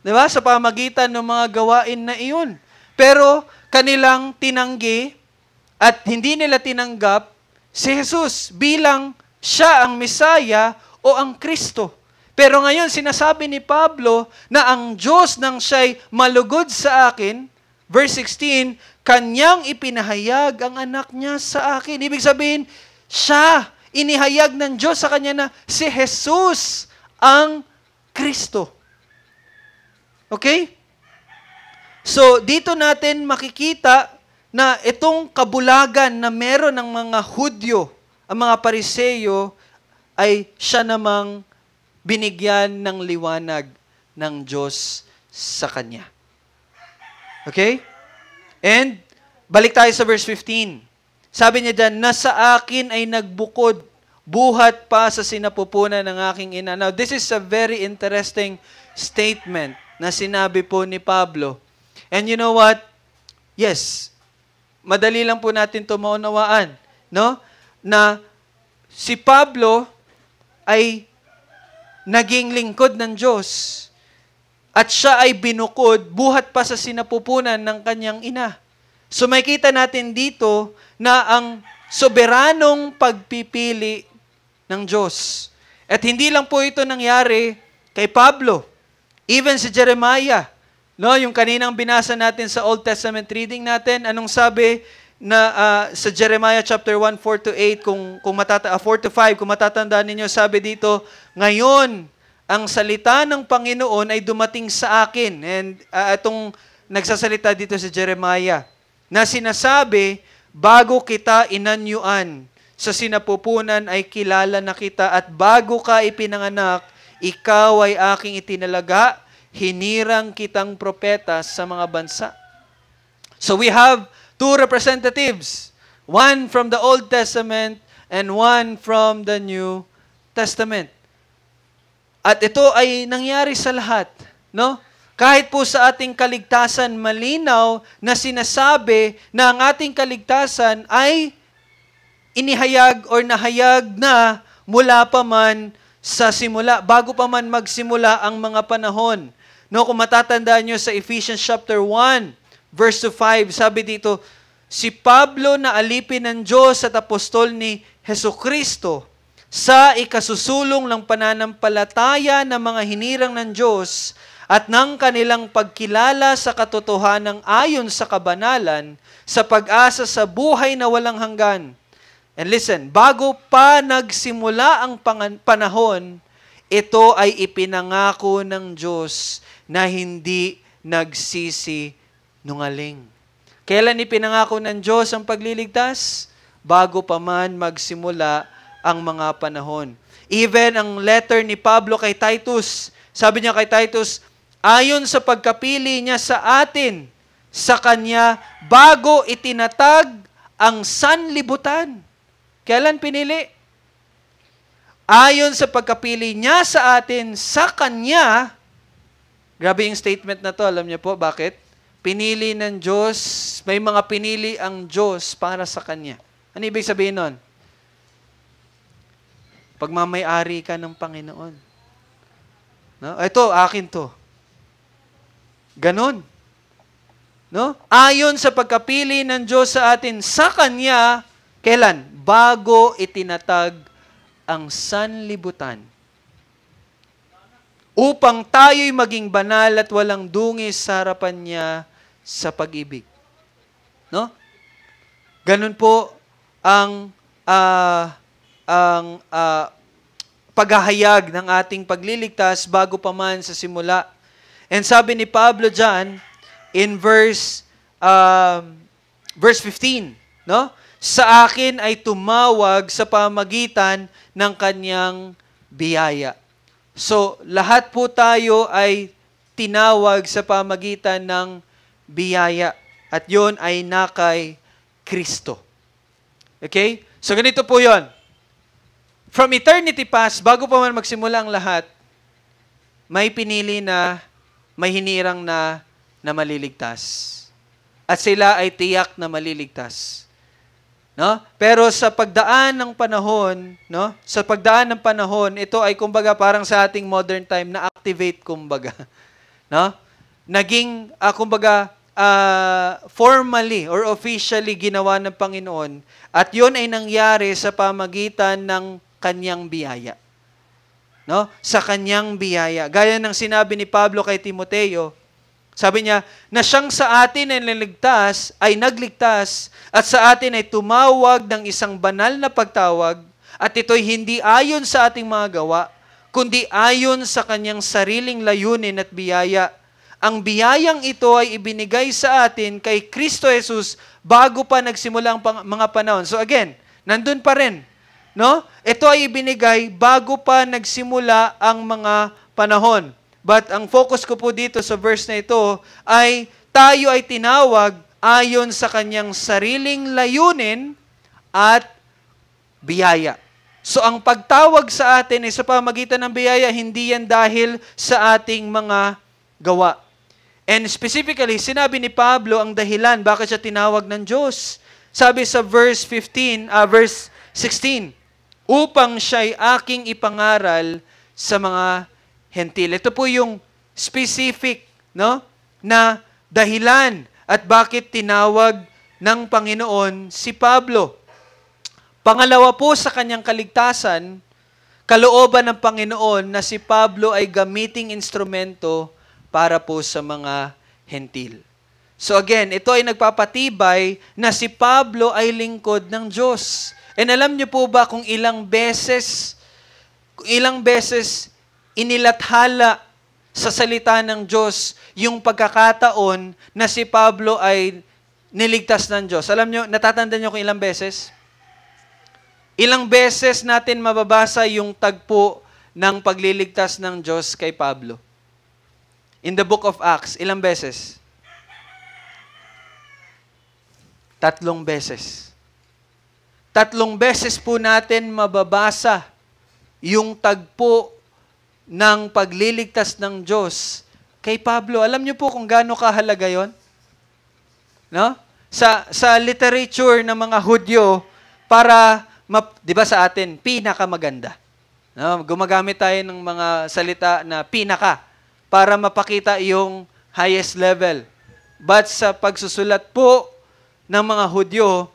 Di ba? Sa pamagitan ng mga gawain na iyon. Pero kanilang tinanggi at hindi nila tinanggap si Jesus bilang siya ang Mesaya o ang Kristo. Pero ngayon sinasabi ni Pablo na ang Diyos nang siya'y malugod sa akin, verse 16, kanyang ipinahayag ang anak niya sa akin. Ibig sabihin, siya, inihayag ng Diyos sa kanya na si Jesus ang Kristo. Okay? So, dito natin makikita na itong kabulagan na meron ng mga Hudyo, ang mga Pariseo, ay siya namang binigyan ng liwanag ng Diyos sa kanya. Okay? And, balik tayo sa verse 15. Sabi niya dyan, na sa akin ay nagbukod, buhat pa sa sinapupunan ng aking ina. Now, this is a very interesting statement na sinabi po ni Pablo. And you know what? Yes, madali lang po natin ito maunawaan. No? Na si Pablo ay naging lingkod ng Diyos. At siya ay binukod, buhat pa sa sinapupunan ng kanyang ina. So makikita natin dito na ang soberanong pagpipili ng Diyos. At hindi lang po ito nangyari kay Pablo. Even si Jeremiah, no, yung kaninang binasa natin sa Old Testament reading natin, anong sabi na sa Jeremiah chapter 1, 4-8, 4-5, kung matatandaan ninyo, sabi dito, ngayon, ang salita ng Panginoon ay dumating sa akin. And itong nagsasalita dito si Jeremiah, na sinasabi, bago kita inanyuan, sa sinapupunan ay kilala na kita, at bago ka ipinanganak, ikaw ay aking itinalaga, hinirang kitang propeta sa mga bansa. So we have two representatives, one from the Old Testament and one from the New Testament. At ito ay nangyari sa lahat, no? Kahit po sa ating kaligtasan, malinaw na sinasabi na ang ating kaligtasan ay inihayag or nahayag na mula pa man sa simula, bago pa man magsimula ang mga panahon. No, kung matatandaan nyo sa Ephesians chapter 1, verse 5, sabi dito, si Pablo na alipin ng Diyos at apostol ni Jesucristo sa ikasusulong ng pananampalataya ng mga hinirang ng Diyos at ng kanilang pagkilala sa katotohanan ayon sa kabanalan, sa pag-asa sa buhay na walang hanggan. And listen, bago pa nagsimula ang panahon, ito ay ipinangako ng Diyos na hindi nagsisinungaling. Kailan ipinangako ng Diyos ang pagliligtas? Bago pa man magsimula ang mga panahon. Even ang letter ni Pablo kay Titus, sabi niya kay Titus, ayon sa pagkapili niya sa atin, sa Kanya, bago itinatag ang sanlibutan. Kailan pinili? Ayon sa pagkapili niya sa atin, sa Kanya, grabe yung statement na to, alam niyo po, bakit? Pinili ng Diyos, may mga pinili ang Diyos para sa Kanya. Ano ibig sabihin nun? Pagmamay-ari ka ng Panginoon. No? Ito, akin to. Ganon. No? Ayon sa pagkapili ng Diyos sa atin, sa Kanya, kailan? Bago itinatag ang sanlibutan. Upang tayo'y maging banal at walang dungis sa harapan niya sa pag-ibig. No? Ganun po ang paghahayag ng ating pagliligtas bago pa man sa simula. And sabi ni Pablo dyan, in verse 15, no? Sa akin ay tumawag sa pamagitan ng kanyang biyaya. So, lahat po tayo ay tinawag sa pamagitan ng biyaya. At yon ay na kay Kristo. Okay? So, ganito po yon. From eternity past, bago pa man magsimula ang lahat, may pinili na, may hinirang na maliligtas. At sila ay tiyak na maliligtas. No? Pero sa pagdaan ng panahon, no? Sa pagdaan ng panahon, ito ay kumbaga parang sa ating modern time na activate kumbaga. No? Naging kumbaga formally or officially ginawa ng Panginoon at 'yon ay nangyari sa pamagitan ng kanyang biyaya. No? Sa kanyang biyaya. Gaya ng sinabi ni Pablo kay Timoteo, sabi niya, na siyang sa atin ay naligtas, ay nagligtas, at sa atin ay tumawag ng isang banal na pagtawag, at ito'y hindi ayon sa ating mga gawa, kundi ayon sa kanyang sariling layunin at biyaya. Ang biyayang ito ay ibinigay sa atin kay Kristo Jesus bago pa nagsimula ang mga panahon. So again, nandun pa rin. No? Ito ay ibinigay bago pa nagsimula ang mga panahon. But ang focus ko po dito sa verse na ito ay tayo ay tinawag ayon sa kanyang sariling layunin at biyaya. So ang pagtawag sa atin ay sa pamagitan ng biyaya, hindi yan dahil sa ating mga gawa. And specifically, sinabi ni Pablo ang dahilan bakit siya tinawag ng Diyos. Sabi sa verse 16, upang siya'y aking ipangaral sa mga hentil. Ito po yung specific, no, na dahilan at bakit tinawag ng Panginoon si Pablo. Pangalawa po sa kanyang kaligtasan, kalooban ng Panginoon na si Pablo ay gamiting instrumento para po sa mga hentil. So again, ito ay nagpapatibay na si Pablo ay lingkod ng Diyos. And alam niyo po ba kung ilang beses inilathala sa salita ng Diyos yung pagkakataon na si Pablo ay niligtas ng Diyos. Alam nyo, natatandaan nyo kung ilang beses? Ilang beses natin mababasa yung tagpo ng pagliligtas ng Diyos kay Pablo? In the book of Acts, ilang beses? 3 beses. 3 beses po natin mababasa yung tagpo ng pagliligtas ng Diyos kay Pablo. Alam niyo po kung gaano kahalaga yon? No? Sa literature ng mga Hudyo, para, di ba sa atin, pinakamaganda. No? Gumagamit tayo ng mga salita na pinaka para mapakita yung highest level. But sa pagsusulat po ng mga Hudyo,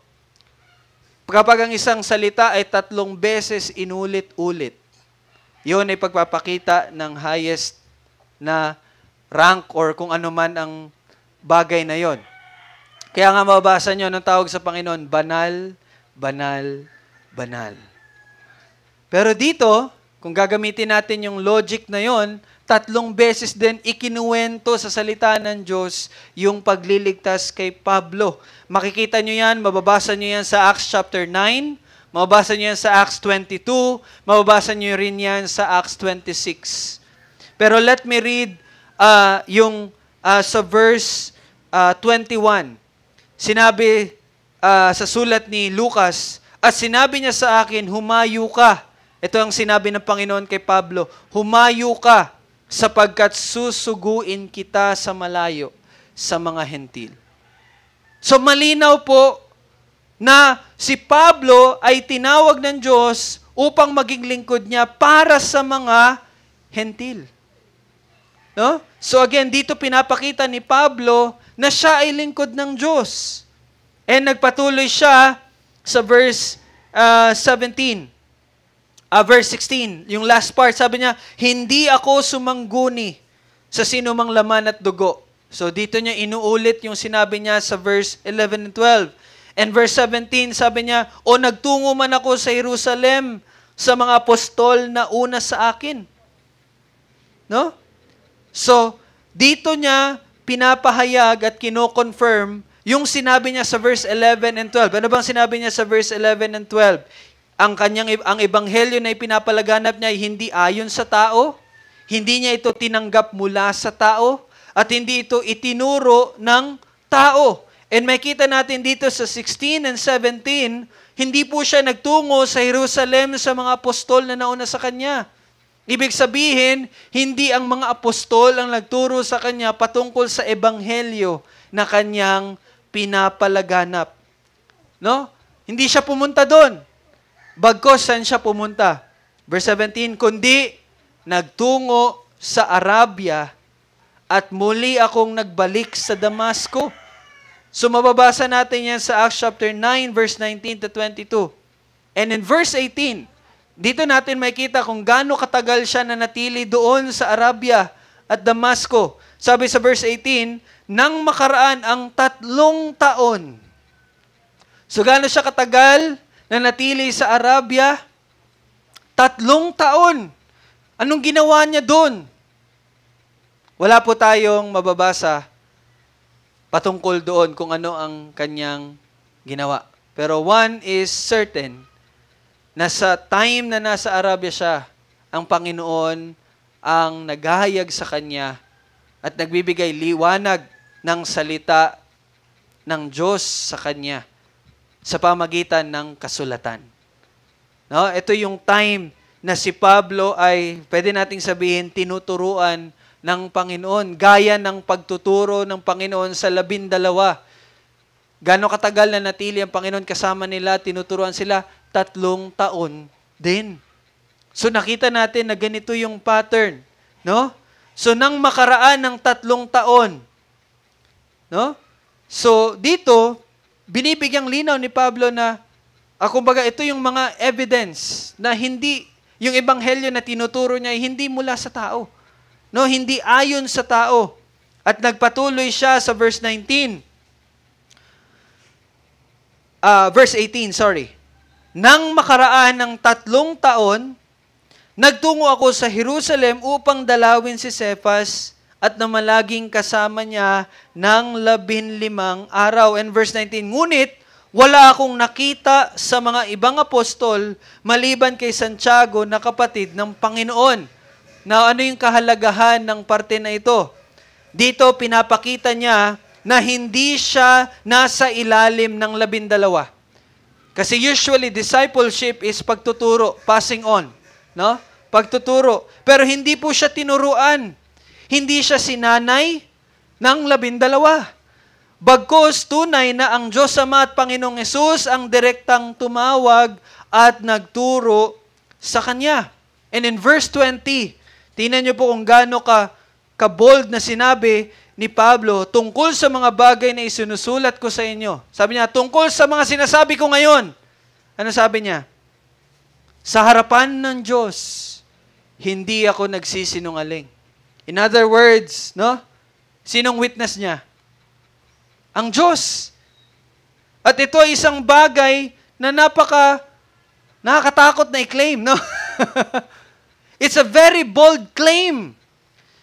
kapag ang isang salita ay 3 beses inulit-ulit, yun ay pagpapakita ng highest na rank or kung ano man ang bagay na yon. Kaya nga mababasa nyo ng tawag sa Panginoon, banal, banal, banal. Pero dito, kung gagamitin natin yung logic na yon, 3 beses din ikinuwento sa salita ng Diyos yung pagliligtas kay Pablo. Makikita nyo yan, mababasa nyo yan sa Acts chapter 9, mababasa nyo yan sa Acts 22, mababasa nyo rin yan sa Acts 26. Pero let me read sa verse 21. Sinabi sa sulat ni Lucas, at sinabi niya sa akin, humayo ka. Ito ang sinabi ng Panginoon kay Pablo, humayo ka sapagkat susuguin kita sa malayo sa mga hentil. So malinaw po na si Pablo ay tinawag ng Diyos upang maging lingkod niya para sa mga hentil. No? So again, dito pinapakita ni Pablo na siya ay lingkod ng Diyos. And nagpatuloy siya sa verse 16, yung last part, sabi niya, hindi ako sumangguni sa sinumang laman at dugo. So dito niya inuulit yung sinabi niya sa verse 11 and 12. And verse 17, sabi niya, o nagtungo man ako sa Jerusalem sa mga apostol na una sa akin. No? So, dito niya pinapahayag at kino-confirm yung sinabi niya sa verse 11 and 12. Ano bang sinabi niya sa verse 11 and 12? Ang ebanghelyo na ipinapalaganap niya ay hindi ayon sa tao, hindi niya ito tinanggap mula sa tao, at hindi ito itinuro ng tao. And makita natin dito sa 16 and 17, hindi po siya nagtungo sa Jerusalem sa mga apostol na nauna sa kanya. Ibig sabihin, hindi ang mga apostol ang nagturo sa kanya patungkol sa ebanghelyo na kanyang pinapalaganap. No? Hindi siya pumunta doon. Bagkos, saan siya pumunta? Verse 17, kundi nagtungo sa Arabia at muli akong nagbalik sa Damasco. So mababasa natin yan sa Acts chapter 9, verse 19 to 22. And in verse 18, dito natin makikita kung gaano katagal siya nanatili doon sa Arabia at Damasco. Sabi sa verse 18, nang makaraan ang 3 taon. So gaano siya katagal nanatili sa Arabia? 3 taon. Anong ginawa niya doon? Wala po tayong mababasa patungkol doon kung ano ang kanyang ginawa. Pero one is certain, na sa time na nasa Arabia siya, ang Panginoon ang naghahayag sa kanya at nagbibigay liwanag ng salita ng Diyos sa kanya sa pamagitan ng kasulatan. No? Ito yung time na si Pablo ay, pwede nating sabihin, tinuturuan ng Panginoon, gaya ng pagtuturo ng Panginoon sa 12. Gano'ng katagal na natili ang Panginoon kasama nila, tinuturuan sila, 3 taon din. So nakita natin na ganito yung pattern, no? So nang makaraan ng 3 taon, no? So dito binibigyang linaw ni Pablo na kumbaga ito yung mga evidence na hindi yung ebanghelyo na tinuturo niya ay hindi mula sa tao. No, hindi ayon sa tao. At nagpatuloy siya sa verse 19. Verse 18, sorry. Nang makaraan ng 3 taon, nagtungo ako sa Jerusalem upang dalawin si Cephas at namalaging kasama niya ng 15 araw. And verse 19, ngunit wala akong nakita sa mga ibang apostol maliban kay Santiago na kapatid ng Panginoon. Now, ano yung kahalagahan ng parte na ito? Dito pinapakita niya na hindi siya nasa ilalim ng 12. Kasi usually, discipleship is pagtuturo, passing on. No? Pagtuturo. Pero hindi po siya tinuruan. Hindi siya sinanay ng 12. Bagkus, tunay na ang Diyos Ama at Panginoong Hesus ang direktang tumawag at nagturo sa Kanya. And in verse 20, tingnan niyo po kung gaano ka-bold na sinabi ni Pablo tungkol sa mga bagay na isinusulat ko sa inyo. Sabi niya, tungkol sa mga sinasabi ko ngayon. Ano sabi niya? Sa harapan ng Diyos, hindi ako nagsisinungaling. In other words, no? Sinong witness niya? Ang Diyos. At ito ay isang bagay na nakakatakot na i-claim, no? It's a very bold claim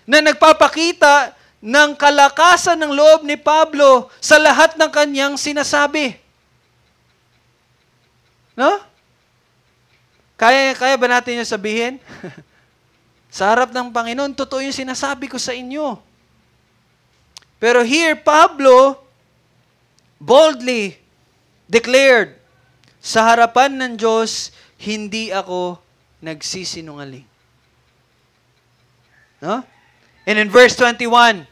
na nagpapakita ng kalakasan ng loob ni Pablo sa lahat ng kanyang sinasabi. No? Kaya ba natin yung sabihin? Sa harap ng Panginoon, totoo yung sinasabi ko sa inyo. Pero here, Pablo boldly declared, sa harapan ng Diyos, hindi ako nagsisinungaling. No? And in verse 21,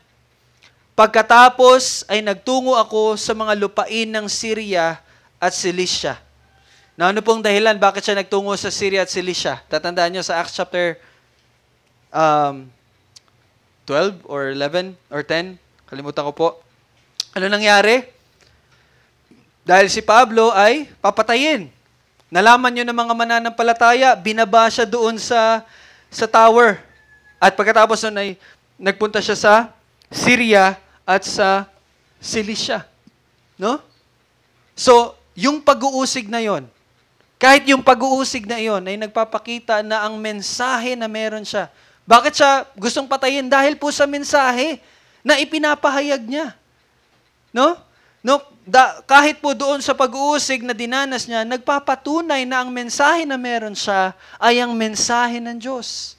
pagkatapos ay nagtungo ako sa mga lupain ng Syria at Cilicia. Now, ano pong dahilan? Bakit siya nagtungo sa Syria at Cilicia? Tatandaan nyo sa Acts chapter 12 or 11 or 10. Kalimutan ko po. Ano nangyari? Dahil si Pablo ay papatayin. Nalaman nyo ng mga mananampalataya, binaba siya doon sa tower. At pagkatapos nun ay nagpunta siya sa Syria at sa Cilicia. No? So, yung pag-uusig na yon, kahit yung pag-uusig na yon ay nagpapakita na ang mensahe na meron siya. Bakit siya gustong patayin? Dahil po sa mensahe na ipinapahayag niya. No? Kahit po doon sa pag-uusig na dinanas niya, nagpapatunay na ang mensahe na meron siya ay ang mensahe ng Diyos.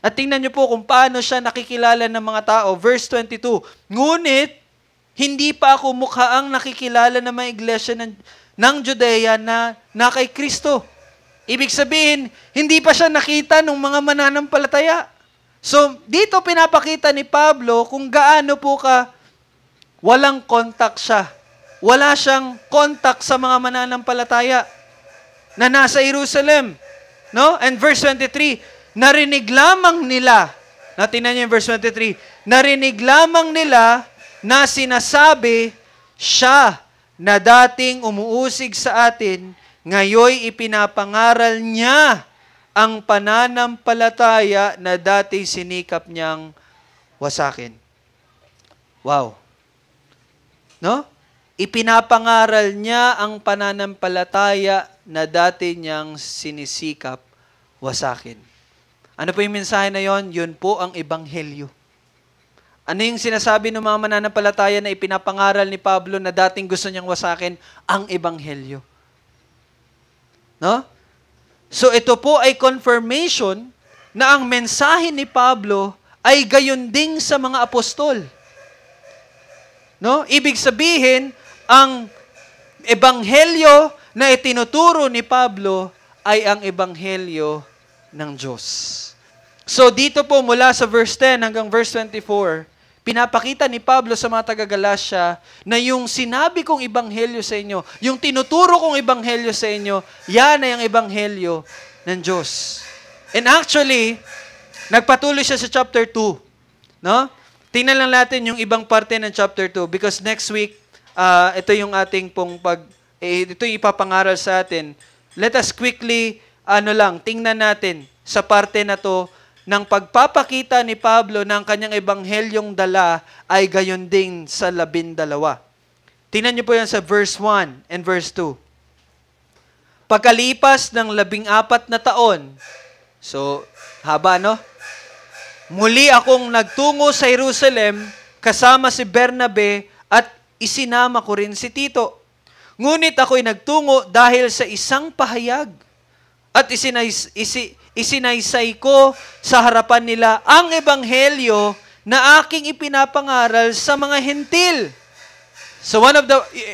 At tingnan niyo po kung paano siya nakikilala ng mga tao. Verse 22, ngunit, hindi pa ako mukhaang nakikilala ng mga iglesia ng Judea na kay Kristo. Ibig sabihin, hindi pa siya nakita ng mga mananampalataya. So, dito pinapakita ni Pablo kung gaano po walang contact siya. Wala siyang contact sa mga mananampalataya na nasa Jerusalem. No? And verse 23, narinig lamang nila, natin niyo yung verse 23, narinig lamang nila na sinasabi, siya na dating umuusig sa atin, ngayoy ipinapangaral niya ang pananampalataya na dati sinikap niyang wasakin. Wow. No? Ipinapangaral niya ang pananampalataya na dati niyang sinisikap wasakin. Ano po yung mensahe na yon? Yun po ang ebanghelyo. Ano yung sinasabi ng mga mananampalataya na ipinapangaral ni Pablo na dating gusto niyang wasakin? Ang ebanghelyo. No? So ito po ay confirmation na ang mensahe ni Pablo ay gayon ding sa mga apostol. No? Ibig sabihin, ang ebanghelyo na itinuturo ni Pablo ay ang ebanghelyo ng Diyos. So dito po mula sa verse 10 hanggang verse 24, pinapakita ni Pablo sa mga taga-Galacia na yung sinabi kong ebanghelyo sa inyo, yung tinuturo kong ebanghelyo sa inyo, yan ay ang ebanghelyo ng Diyos. And actually, nagpatuloy siya sa chapter 2. No? Tingnan lang natin yung ibang parte ng chapter 2 because next week, ito yung ating ito yung ipapangaral sa atin. Let us quickly, tingnan natin sa parte na to ng pagpapakita ni Pablo ng kanyang ebanghelyong dala ay gayon din sa 12. Tingnan niyo po yan sa verse 1 and verse 2. Pagkalipas ng 14 na taon, so, haba, no? Muli akong nagtungo sa Jerusalem kasama si Bernabe at isinama ko rin si Tito. Ngunit ako'y nagtungo dahil sa isang pahayag at isinaysay ko sa harapan nila ang ebanghelyo na aking ipinapangaral sa mga hentil. So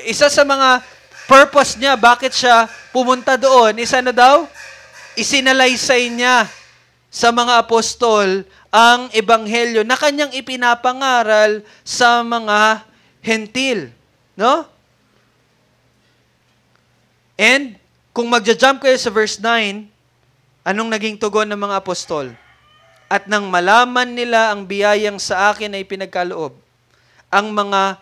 isa sa mga purpose niya, bakit siya pumunta doon, isa na daw, isinalaysay niya sa mga apostol ang ebanghelyo na kanyang ipinapangaral sa mga hentil. No? And kung magja-jump kayo sa verse 9, anong naging tugon ng mga apostol? At nang malaman nila ang biyayang sa akin ay pinagkaloob, ang mga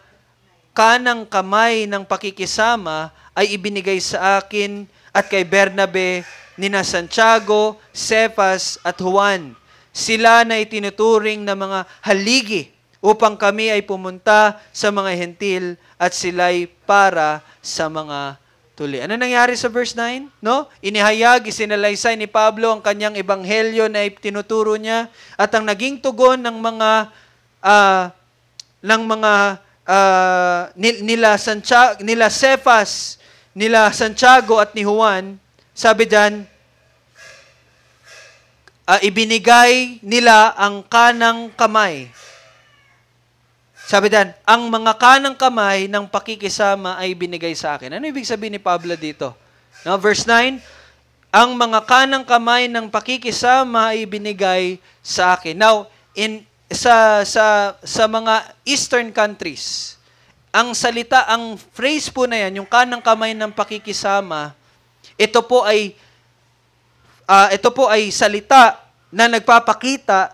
kanang kamay ng pakikisama ay ibinigay sa akin at kay Bernabe, nina Santiago, Cephas at Juan. sila na itinuturing na mga haligi upang kami ay pumunta sa mga hentil at sila'y para sa mga tuli. Ano nangyari sa verse 9? No? Inihayag, isinalaysay ni Pablo ang kanyang ebanghelyo na tinuturo niya at ang naging tugon ng mga nila Cephas, nila Santiago at ni Juan, sabi diyan, ibinigay nila ang kanang kamay. Sabi diyan, ang mga kanang kamay ng pakikisama ay binigay sa akin. Ano ibig sabihin ni Pablo dito? No, verse 9, ang mga kanang kamay ng pakikisama ay binigay sa akin. Now, sa mga Eastern countries, ang phrase po na yan, yung kanang kamay ng pakikisama, ito po ay salita na nagpapakita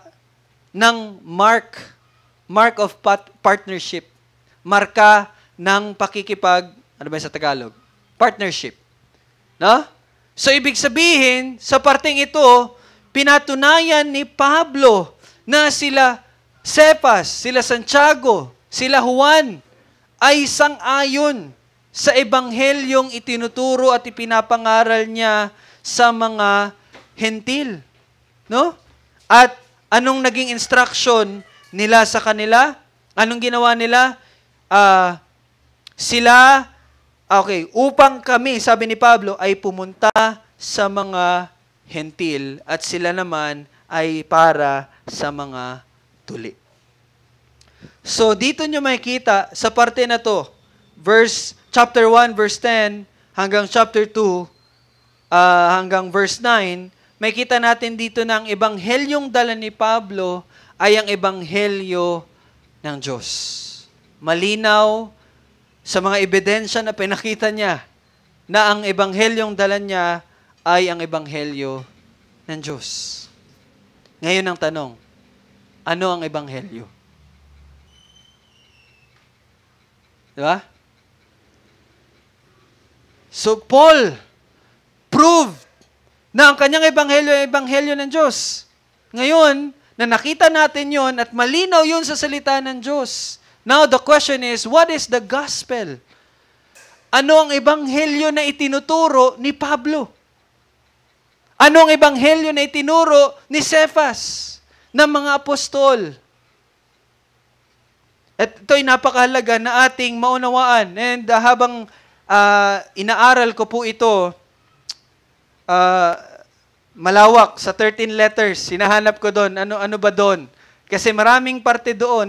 ng mark of partnership. Marka ng ano ba sa Tagalog? Partnership. No? So, ibig sabihin, sa parteng ito, pinatunayan ni Pablo na sila Cephas, sila Santiago, sila Juan, ay sang-ayon sa ebanghelyong itinuturo at ipinapangaral niya sa mga hentil. No? At anong naging instruction nila sa kanila? Anong ginawa nila? Upang kami, sabi ni Pablo, ay pumunta sa mga hentil at sila naman ay para sa mga tuli. So, dito nyo makikita sa parte na to, chapter 1, verse 10, hanggang chapter 2, hanggang verse 9, makikita natin dito na ang ebanghelyong dala ni Pablo ay ang ebanghelyo ng Diyos. Malinaw sa mga ebidensya na pinakita niya na ang ebanghelyong dala niya ay ang ebanghelyo ng Diyos. Ngayon ang tanong, ano ang ebanghelyo? Diba? So, Paul proved na ang kanyang ebanghelyo ay ebanghelyo ng Diyos. Ngayon, na nakita natin yon at malinaw yun sa salita ng Diyos. Now, the question is, what is the gospel? Ano ang ebanghelyo na itinuturo ni Pablo? Ano ang ebanghelyo na itinuro ni Cephas ng mga apostol? At ito'y napakahalaga na ating maunawaan. And habang inaaral ko po ito, malawak sa 13 letters, hinahanap ko doon, ano ba doon? Kasi maraming parte doon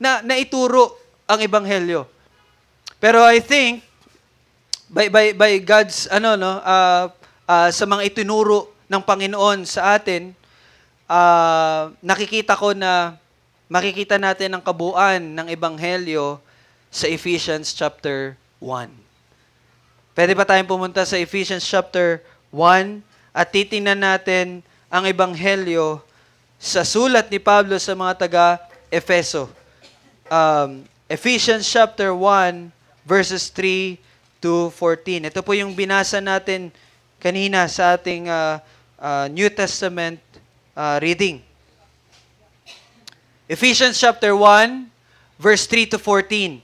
na ituro ang ebanghelyo. Pero I think, by God's, sa mga itinuro ng Panginoon sa atin, makikita natin ang kabuuan ng ebanghelyo sa Ephesians chapter 1. Pwede ba tayong pumunta sa Ephesians chapter 1 at titingnan natin ang ebanghelyo sa sulat ni Pablo sa mga taga-Efeso. Ephesians chapter 1 verses 3 to 14. Ito po yung binasa natin kanina sa ating New Testament reading. Ephesians chapter 1 verse 3 to 14.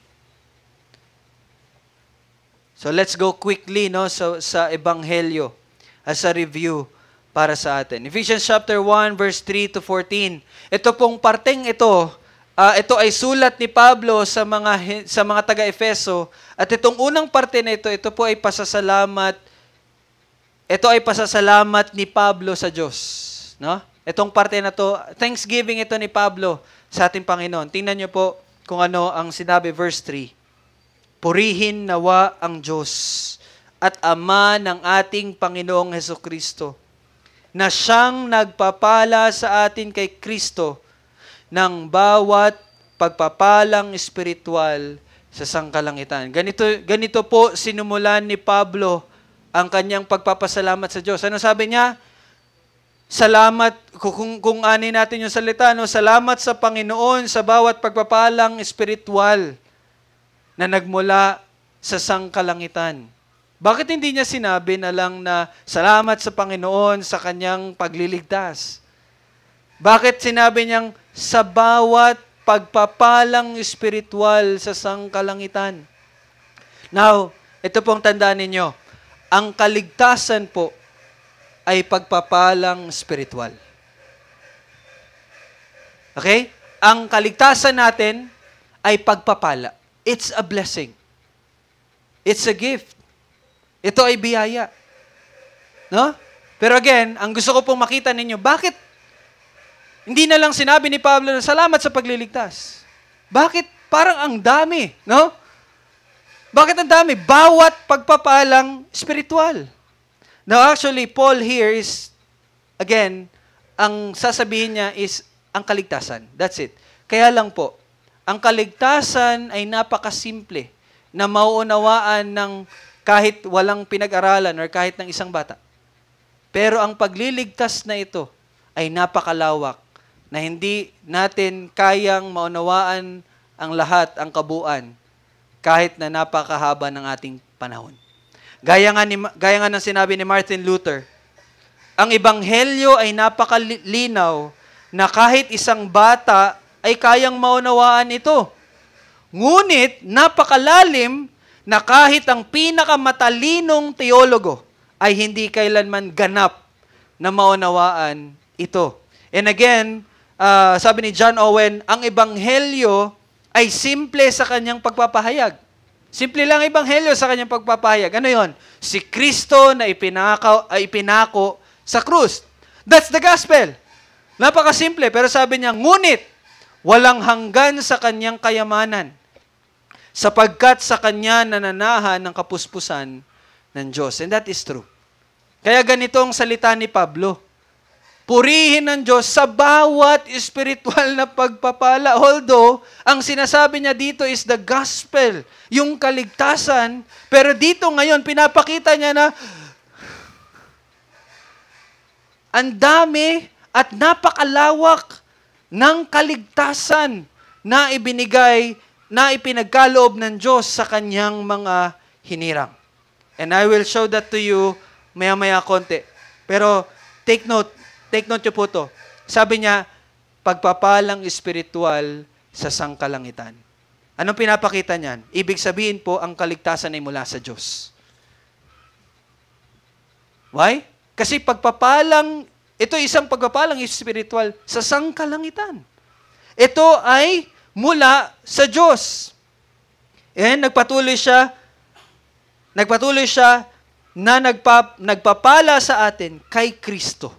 So let's go quickly sa ebanghelyo as a review para sa atin. Ephesians chapter 1 verse 3 to 14. Ito pong parteng ito ay sulat ni Pablo sa mga taga-Efeso at itong unang parte na ito po ay pasasalamat. Ito ay pasasalamat ni Pablo sa Diyos, no? Itong parte na to, thanksgiving ito ni Pablo sa ating Panginoon. Tingnan niyo po kung ano ang sinabi verse 3. Purihin nawa ang Diyos at Ama ng ating Panginoong Hesukristo, na siyang nagpapala sa atin kay Kristo ng bawat pagpapalang espiritual sa sangkalangitan. Ganito po sinumulan ni Pablo ang kanyang pagpapasalamat sa Diyos. Ano sabi niya? Salamat, kung anin natin yung salita, salamat sa Panginoon sa bawat pagpapalang espiritual na nagmula sa sangkalangitan. Bakit hindi niya sinabi na lang na salamat sa Panginoon sa kanyang pagliligtas? Bakit sinabi niyang sa bawat pagpapalang espiritual sa sangkalangitan? Now, ito pong tandaan ninyo. Ang kaligtasan po ay pagpapalang espiritual. Okay? Ang kaligtasan natin ay pagpapala. It's a blessing. It's a gift. Ito ay biyaya. No? Pero again, ang gusto ko pong makita ninyo, bakit hindi na lang sinabi ni Pablo na salamat sa pagliligtas? Bakit parang ang dami? No? Bakit ang dami? Bawat pagpapalang spiritual. Now actually, Paul here is, again, ang sasabihin niya is ang kaligtasan. That's it. Kaya lang po, ang kaligtasan ay napakasimple na mauunawaan ng kahit walang pinag-aralan or kahit ng isang bata. Pero ang pagliligtas na ito ay napakalawak na hindi natin kayang maunawaan ang lahat, ang kabuuan, kahit na napakahaba ng ating panahon. Gaya nga ng sinabi ni Martin Luther, ang ebanghelyo ay napakalinaw na kahit isang bata ay kayang maunawaan ito. Ngunit napakalalim na kahit ang pinakamatalinong teologo ay hindi kailanman ganap na maunawaan ito. And again, sabi ni John Owen, ang ebanghelyo ay simple sa kanyang pagpapahayag. Simple lang ebanghelyo sa kanyang pagpapahayag. Ano yon? Si Kristo na ipinako sa krus. That's the gospel. Napakasimple. Pero sabi niya, ngunit, walang hanggan sa kanyang kayamanan, sapagkat sa kanya nananahan ng kapuspusan ng Diyos. And that is true. Kaya ganito ang salita ni Pablo. Purihin ng Diyos sa bawat spiritual na pagpapala. Although, ang sinasabi niya dito is the gospel, yung kaligtasan. Pero dito ngayon, pinapakita niya na ang dami at napakalawak ng kaligtasan na ibinigay, na ipinagkaloob ng Diyos sa kanyang mga hinirang. And I will show that to you maya-maya konti. Pero take note niyo po to. Sabi niya, pagpapalang espiritual sa sangkalangitan. Anong pinapakita niyan? Ibig sabihin po, ang kaligtasan ay mula sa Diyos. Why? Kasi ito isang pagpapalang espiritual sa sangkalangitan. Ito ay mula sa Diyos. And nagpatuloy siya na nagpapala sa atin kay Kristo.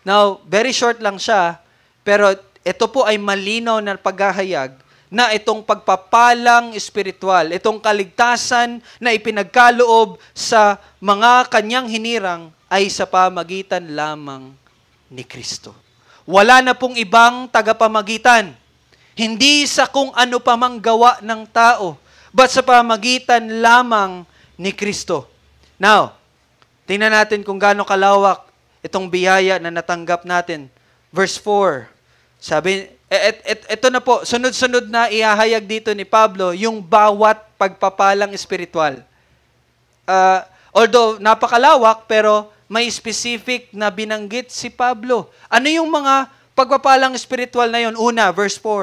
Now, very short lang siya, pero ito po ay malinaw na paghahayag na itong pagpapalang espiritual, itong kaligtasan na ipinagkaloob sa mga kanyang hinirang ay sa pamagitan lamang ni Kristo. Wala na pong ibang tagapamagitan. Hindi sa kung ano pa mang gawa ng tao, but sa pamagitan lamang ni Kristo. Now, tingnan natin kung gaano kalawak itong biyaya na natanggap natin. Verse 4. Sabi, ito na po, sunod-sunod na ihahayag dito ni Pablo yung bawat pagpapalang espiritual. Although napakalawak, pero may specific na binanggit si Pablo. Ano yung mga pagpapalang espiritual na yun? Una, verse 4.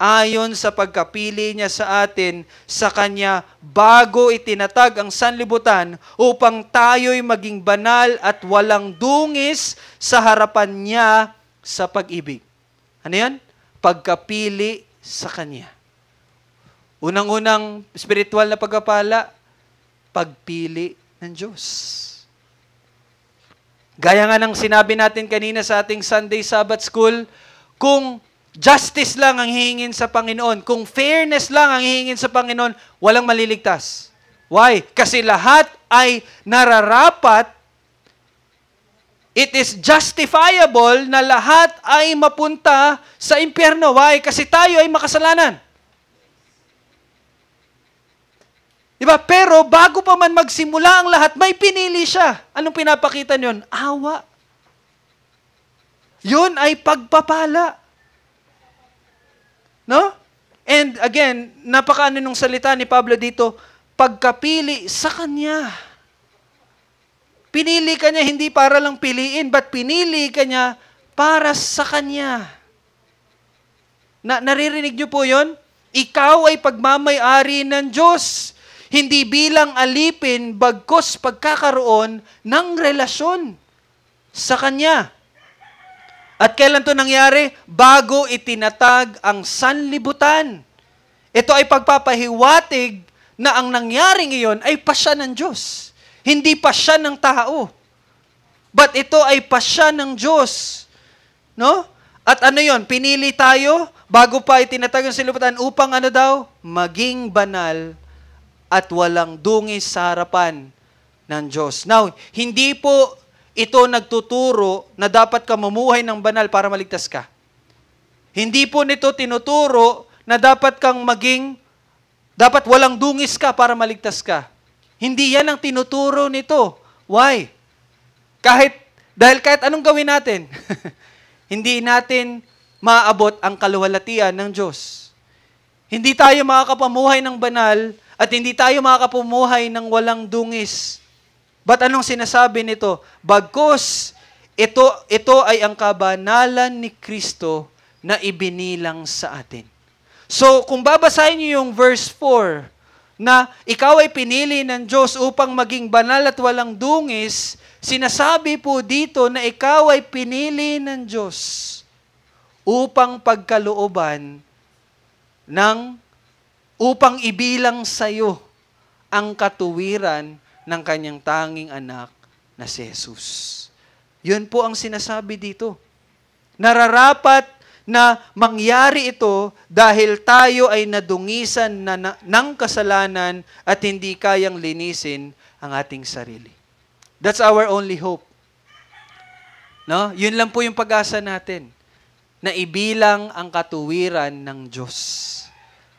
Ayon sa pagkapili niya sa atin, sa Kanya, bago itinatag ang sanlibutan, upang tayo'y maging banal at walang dungis sa harapan niya sa pag-ibig. Ano yan? Pagkapili sa Kanya. Unang-unang spiritual na pagpapala, pagpili ng Diyos. Gaya nga ng sinabi natin kanina sa ating Sunday Sabbath School, kung justice lang ang hihingin sa Panginoon, kung fairness lang ang hihingin sa Panginoon, walang maliligtas. Why? Kasi lahat ay nararapat, it is justifiable na lahat ay mapunta sa impyerno. Why? Kasi tayo ay makasalanan. Diba? Pero bago pa man magsimula ang lahat, may pinili siya. Anong pinapakita niyon? Awa. Yun ay pagpapala. No? And again, napakaano nung salita ni Pablo dito, pagkapili sa Kanya. Pinili ka niya hindi para lang piliin, but pinili ka niya para sa Kanya. Naririnig niyo po yon? Ikaw ay pagmamay-ari ng Diyos. Hindi bilang alipin, bagkus pagkakaroon ng relasyon sa Kanya. At kailan to nangyari? Bago itinatag ang sanlibutan. Ito ay pagpapahiwatig na ang nangyari ngayon ay pasya ng Diyos. Hindi pasya ng tao. But ito ay pasya ng Diyos. No? At ano yon? Pinili tayo bago pa itinatag ang sanlibutan upang ano daw? Maging banal at walang dungis sa harapan ng Diyos. Now, hindi po ito nagtuturo na dapat ka mamuhay ng banal para maligtas ka. Hindi po nito tinuturo na dapat dapat walang dungis ka para maligtas ka. Hindi yan ang tinuturo nito. Why? Dahil kahit anong gawin natin, hindi natin maaabot ang kaluwalhatian ng Diyos. Hindi tayo makakapamuhay ng banal at hindi tayo makakapamuhay ng walang dungis. But anong sinasabi nito? Bagkus, ito ay ang kabanalan ni Kristo na ibinilang sa atin. So, kung babasahin niyo yung verse 4, na ikaw ay pinili ng Diyos upang maging banal at walang dungis, sinasabi po dito na ikaw ay pinili ng Diyos upang pagkalooban upang ibilang sa'yo ang katuwiran ng kanyang tanging anak na si Jesus. Yun po ang sinasabi dito. Nararapat na mangyari ito dahil tayo ay nadungisan ng kasalanan at hindi kayang linisin ang ating sarili. That's our only hope. No? Yun lang po yung pag-asa natin, na ibilang ang katuwiran ng Diyos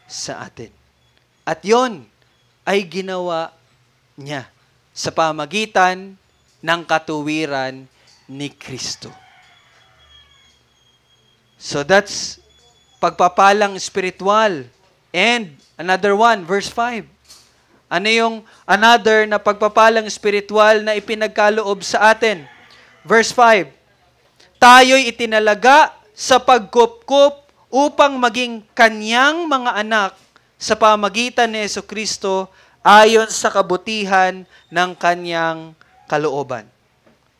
sa atin. At yun ay ginawa niya sa pamagitan ng katuwiran ni Kristo. So that's pagpapalang spiritual. And another one, verse 5. Ano yung another na pagpapalang spiritual na ipinagkaloob sa atin? Verse 5. Tayo'y itinalaga sa pagkupkup upang maging kanyang mga anak sa pamagitan ni Jesucristo ayon sa kabutihan ng kanyang kalooban.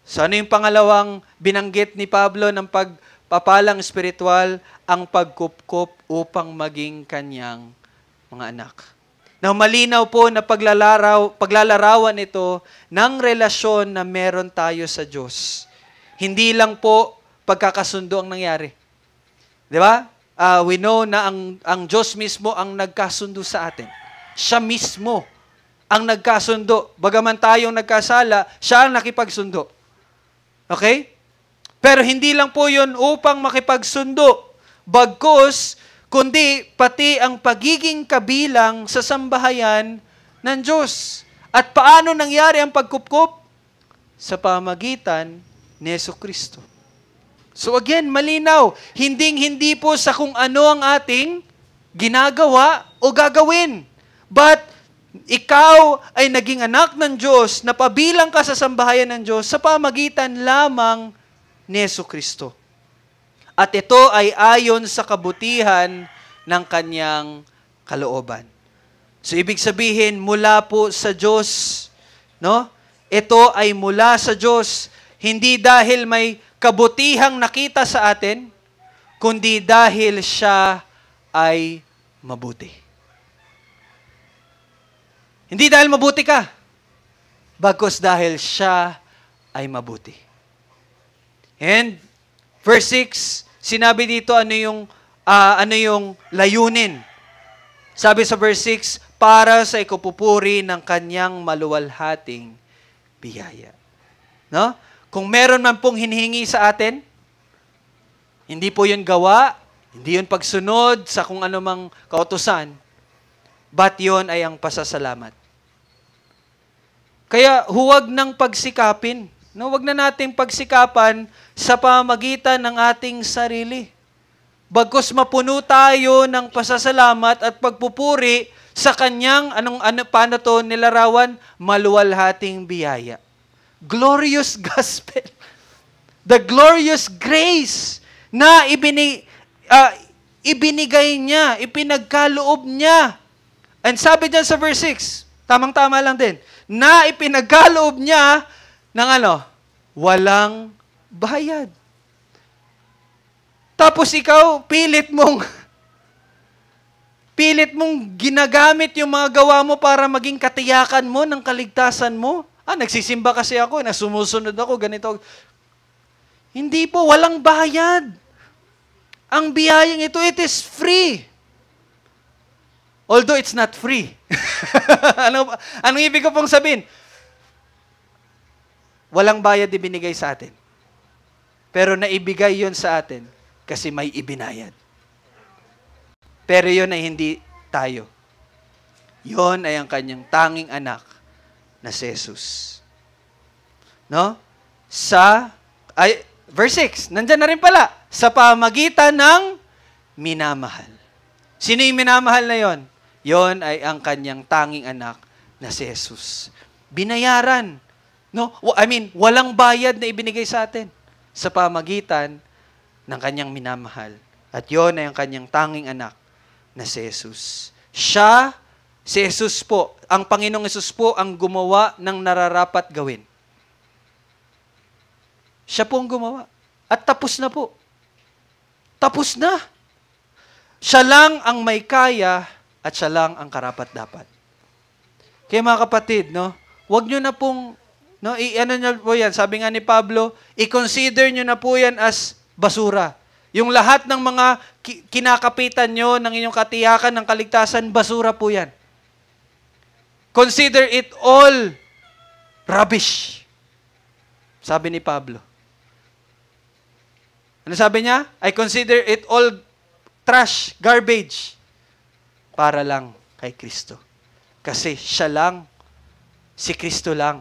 So ano yung pangalawang binanggit ni Pablo ng pagpapalang spiritual? Ang pagkupkup upang maging kanyang mga anak. Now malinaw po na paglalarawan ito ng relasyon na meron tayo sa Diyos. Hindi lang po pagkakasundo ang nangyari. Di ba? We know na ang Diyos mismo ang nagkasundo sa atin. Siya mismo ang nagkasundo. Bagaman tayong nagkasala, siya ang nakipagsundo. Okay? Pero hindi lang po yun upang makipagsundo. Bagkus, kundi pati ang pagiging kabilang sa sambahayan ng Diyos. At paano nangyari ang pagkupkup? Sa pamagitan ni Jesucristo. So again, malinaw, hindi po sa kung ano ang ating ginagawa o gagawin. But ikaw ay naging anak ng Diyos, na pabilang ka sa sambahayan ng Diyos sa pamagitan lamang ni Jesucristo. At ito ay ayon sa kabutihan ng kanyang kalooban. So ibig sabihin, mula po sa Diyos, no? Ito ay mula sa Diyos, hindi dahil may kabutihang nakita sa atin, kundi dahil siya ay mabuti. Hindi dahil mabuti ka, bagkus dahil siya ay mabuti. And verse 6, sinabi dito ano yung layunin. Sabi sa verse 6, para sa ikupupuri ng kanyang maluwalhating biyaya. No? Kung meron man pong hinihingi sa atin, hindi po yun gawa, hindi yun pagsunod sa kung ano mang kautusan, but yun ay ang pasasalamat. Kaya huwag nang pagsikapin. No? Huwag na nating pagsikapan sa pamagitan ng ating sarili. Bagkus mapuno tayo ng pasasalamat at pagpupuri sa kanyang, paano to nilarawan? Maluwalhating biyaya. Glorious gospel. The glorious grace na ibinigay niya, ipinagkaloob niya. And sabi dyan sa verse 6, tamang-tama lang din, na ipinagkaloob niya ng walang bayad. Tapos ikaw, pilit mong ginagamit yung mga gawa mo para maging katiyakan mo ng kaligtasan mo. Nagsisimba kasi ako, sumusunod ako, ganito. Hindi po, walang bayad. Ang biyayang ito, it is free. Although it's not free. Anong ibig ko pong sabihin? Walang bayad ibinigay sa atin. Pero naibigay yon sa atin kasi may ibinayad. Pero yon ay hindi tayo. Yon ay ang kanyang tanging anak na si Jesus. No? Verse 6, nandyan na rin pala, sa pamagitan ng minamahal. Sino yung minamahal na yon? Yon ay ang kanyang tanging anak na si Jesus. Binayaran. No? Walang bayad na ibinigay sa atin sa pamagitan ng kanyang minamahal. At yon ay ang kanyang tanging anak na si Jesus. Si Jesus po, ang Panginoong Jesus po ang gumawa ng nararapat gawin. Siya po ang gumawa. At tapos na po. Tapos na. Siya lang ang may kaya at siya lang ang karapat-dapat. Kaya mga kapatid, huwag nyo na pong, nyo po yan, sabi nga ni Pablo, i-consider nyo na po yan as basura. Yung lahat ng mga kinakapitan nyo ng inyong katiyakan ng kaligtasan, basura po yan. Consider it all rubbish. Sabi ni Pablo. Ano sabi niya? I consider it all trash, garbage, para lang kay Kristo. Kasi siya lang, si Kristo lang,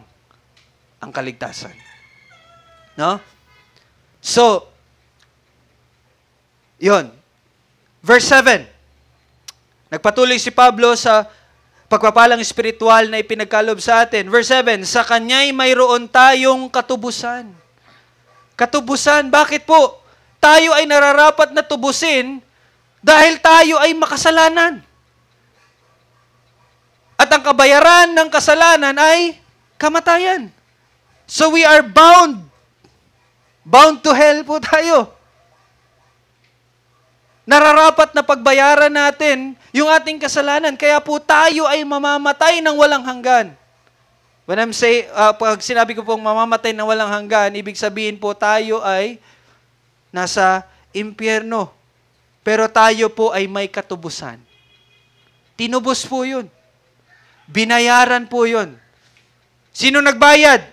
ang kaligtasan. No? So, yun. Verse 7. Nagpatuloy si Pablo sa pagpapalang espiritual na ipinagkaloob sa atin. Verse 7, sa Kanya'y mayroon tayong katubusan. Katubusan, bakit po? Tayo ay nararapat na tubusin dahil tayo ay makasalanan. At ang kabayaran ng kasalanan ay kamatayan. So we are bound. Bound to hell po tayo. Nararapat na pagbayaran natin yung ating kasalanan. Kaya po tayo ay mamamatay ng walang hanggan. When pag sinabi ko pong mamamatay ng walang hanggan, ibig sabihin po tayo ay nasa impyerno. Pero tayo po ay may katubusan. Tinubos po yun. Binayaran po yun. Sino nagbayad?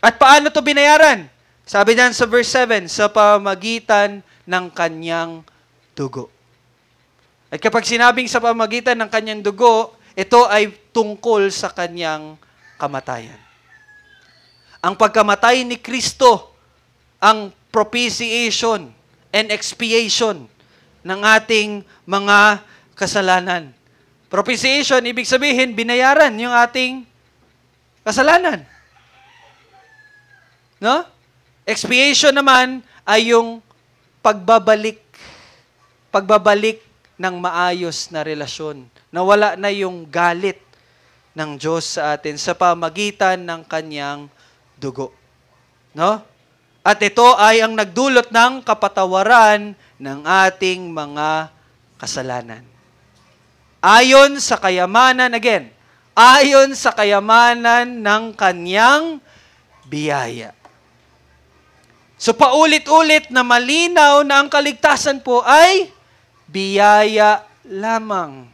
At paano to binayaran? Sabi diyan sa verse 7, sa pamagitan ng kanyang dugo. At kapag sinabing sa pamagitan ng kanyang dugo, ito ay tungkol sa kanyang kamatayan. Ang pagkamatay ni Kristo, ang propitiation and expiation ng ating mga kasalanan. Propitiation, ibig sabihin, binayaran yung ating kasalanan. No? Expiation naman ay yung pagbabalik ng maayos na relasyon. Nawala na yung galit ng Diyos sa atin sa pamagitan ng kanyang dugo. No? At ito ay ang nagdulot ng kapatawaran ng ating mga kasalanan. Ayon sa kayamanan ng kanyang biyaya. So paulit-ulit na malinaw na ang kaligtasan po ay biyaya lamang.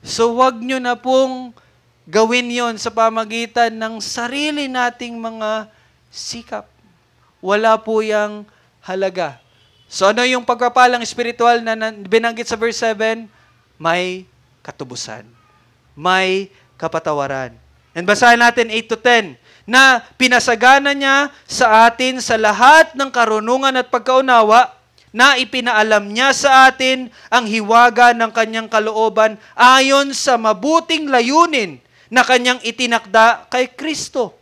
So wag nyo na pong gawin yon sa pamagitan ng sarili nating mga sikap. Wala po yang halaga. So ano yung pagpapalang espiritual na binanggit sa verse 7? May katubusan. May kapatawaran. And basahin natin 8 to 10. Na pinasagana niya sa atin sa lahat ng karunungan at pagkaunawa, na ipinaalam niya sa atin ang hiwaga ng kanyang kalooban ayon sa mabuting layunin na kanyang itinakda kay Kristo.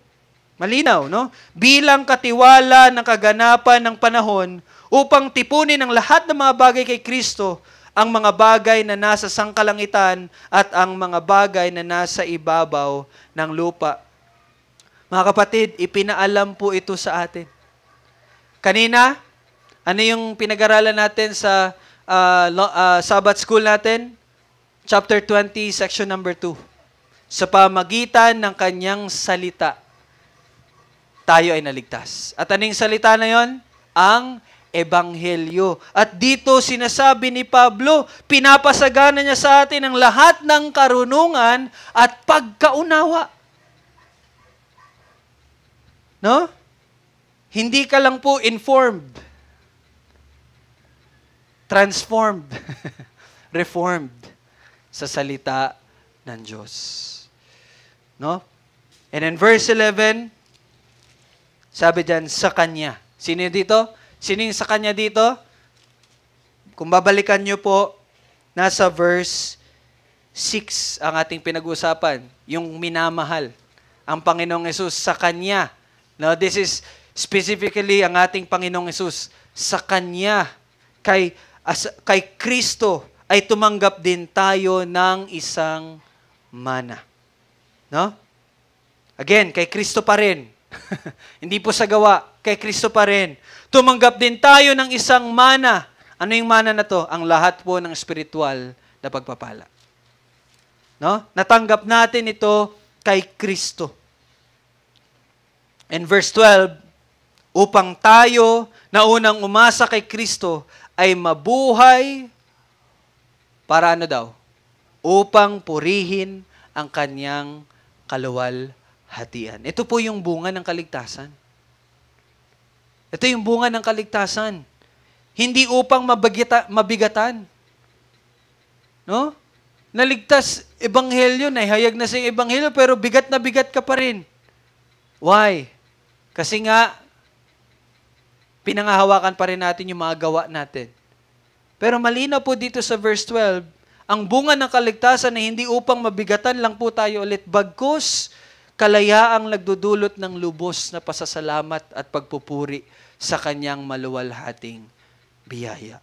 Malinaw, no? Bilang katiwala ng kaganapan ng panahon upang tipunin ang lahat ng mga bagay kay Kristo, ang mga bagay na nasa sangkalangitan at ang mga bagay na nasa ibabaw ng lupa. Mga kapatid, ipinaalam po ito sa atin. Kanina, ano yung pinag-aralan natin sa Sabbath School natin? Chapter 20, section number 2. Sa pamagitan ng kanyang salita, tayo ay naligtas. At anong salita na yon? Ang Ebanghelyo. At dito sinasabi ni Pablo, pinapasagana niya sa atin ang lahat ng karunungan at pagkaunawa. No? Hindi ka lang po informed. Transformed. Reformed sa salita ng Diyos. No? And in verse 11, sabi dyan, sa Kanya. Sino dito? Sino yung sa Kanya dito? Kung babalikan nyo po, nasa verse 6 ang ating pinag-usapan. Yung minamahal. Ang Panginoong Yesus sa Kanya. Now, this is specifically ang ating Panginoong Yesus. Sa Kanya, kay Kristo, ay tumanggap din tayo ng isang mana. No? Again, kay Kristo pa rin. Hindi po sa gawa, kay Kristo pa rin. Tumanggap din tayo ng isang mana. Ano yung mana na to? Ang lahat po ng spiritual na pagpapala. No? Natanggap natin ito kay Kristo. And verse 12, upang tayo na unang umasa kay Kristo ay mabuhay para ano daw? Upang purihin ang kanyang kaluwalhatian. Ito po yung bunga ng kaligtasan. Ito yung bunga ng kaligtasan. Hindi upang mabigatan. No? Naligtas, ebanghelyo, naihayag na sa ebanghelyo, pero bigat na bigat ka pa rin. Why? Kasi nga, pinangahawakan pa rin natin yung mga gawa natin. Pero malinaw po dito sa verse 12, ang bunga ng kaligtasan na hindi upang mabigatan lang po tayo ulit, bagkus kalayaang nagdudulot ng lubos na pasasalamat at pagpupuri sa kanyang maluwalhating biyaya.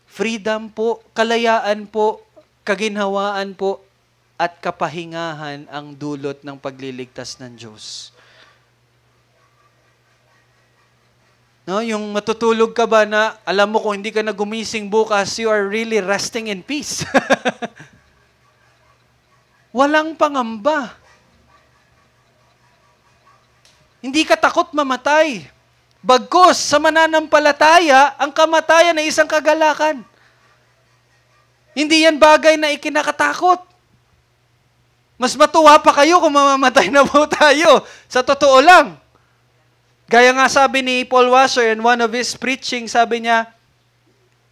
Freedom po, kalayaan po, kaginhawaan po, at kapahingahan ang dulot ng pagliligtas ng Diyos. No, yung matutulog ka ba na alam mo kung hindi ka na gumising bukas, you are really resting in peace. Walang pangamba. Hindi ka takot mamatay. Bagkus, sa mananampalataya, ang kamatayan ay isang kagalakan. Hindi yan bagay na ikinakatakot. Mas matuwa pa kayo kung mamamatay na po tayo. Sa totoo lang. Gaya nga sabi ni Paul Washer in one of his preaching, sabi niya,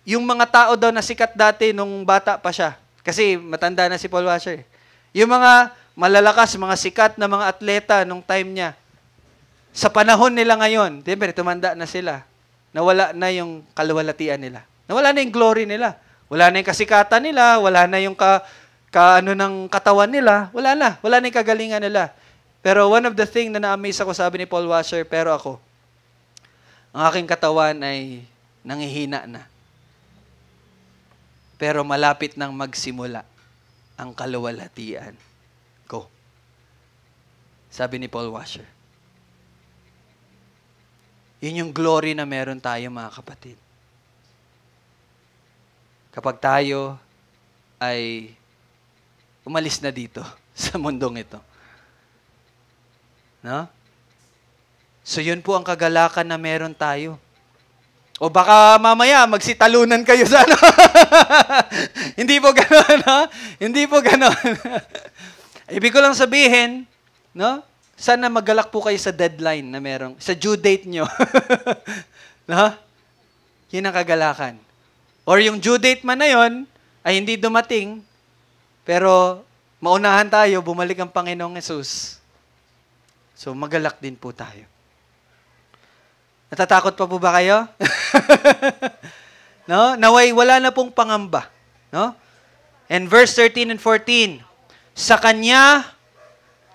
yung mga tao daw na sikat dati nung bata pa siya. Kasi matanda na si Paul Washer. Yung mga malalakas, mga sikat na mga atleta nung time niya, sa panahon nila ngayon, siyempre, tumanda na sila. Nawala na yung kaluwalhatian nila. Nawala na yung glory nila. Wala na yung kasikatan nila. Wala na yung ano ng katawan nila. Wala na. Wala na yung kagalingan nila. Pero one of the thing na na-amaze ako, sabi ni Paul Washer, pero ako, ang aking katawan ay nangihina na. Pero malapit nang magsimula ang kaluwalhatian ko. Sabi ni Paul Washer. Yun yung glory na meron tayo, mga kapatid. Kapag tayo ay umalis na dito sa mundong ito. No? So yun po ang kagalakan na meron tayo. O baka mamaya magsitalunan kayo sa ano. Hindi po gano'n, no? Hindi po gano'n. Ibig ko lang sabihin, no? Sana magalak po kayo sa deadline na meron, sa due date nyo. No? Yun ang kagalakan. Or yung due date man na yun, ay hindi dumating, pero maunahan tayo, bumalik ang Panginoong Yesus. So, magalak din po tayo. Natatakot pa po ba kayo? No? Naway, wala na pong pangamba. No? And verse 13 and 14, sa Kanya,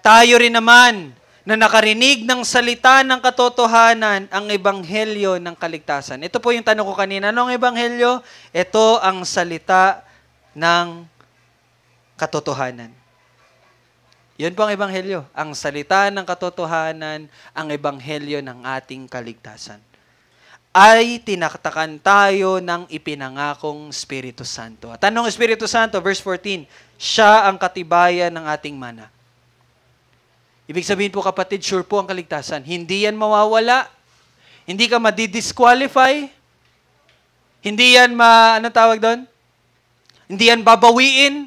tayo rin naman, na nakarinig ng salita ng katotohanan, ang ebanghelyo ng kaligtasan. Ito po yung tanong ko kanina. Anong ebanghelyo? Ito ang salita ng katotohanan. Yun po ang ebanghelyo. Ang salita ng katotohanan, ang ebanghelyo ng ating kaligtasan. Ay tinaktakan tayo ng ipinangakong Espiritu Santo. At anong Espiritu Santo? Verse 14, siya ang katibayan ng ating mana. Ibig sabihin po kapatid, sure po ang kaligtasan. Hindi yan mawawala. Hindi ka madidisqualify. Hindi yan anong tawag doon? Hindi yan babawiin.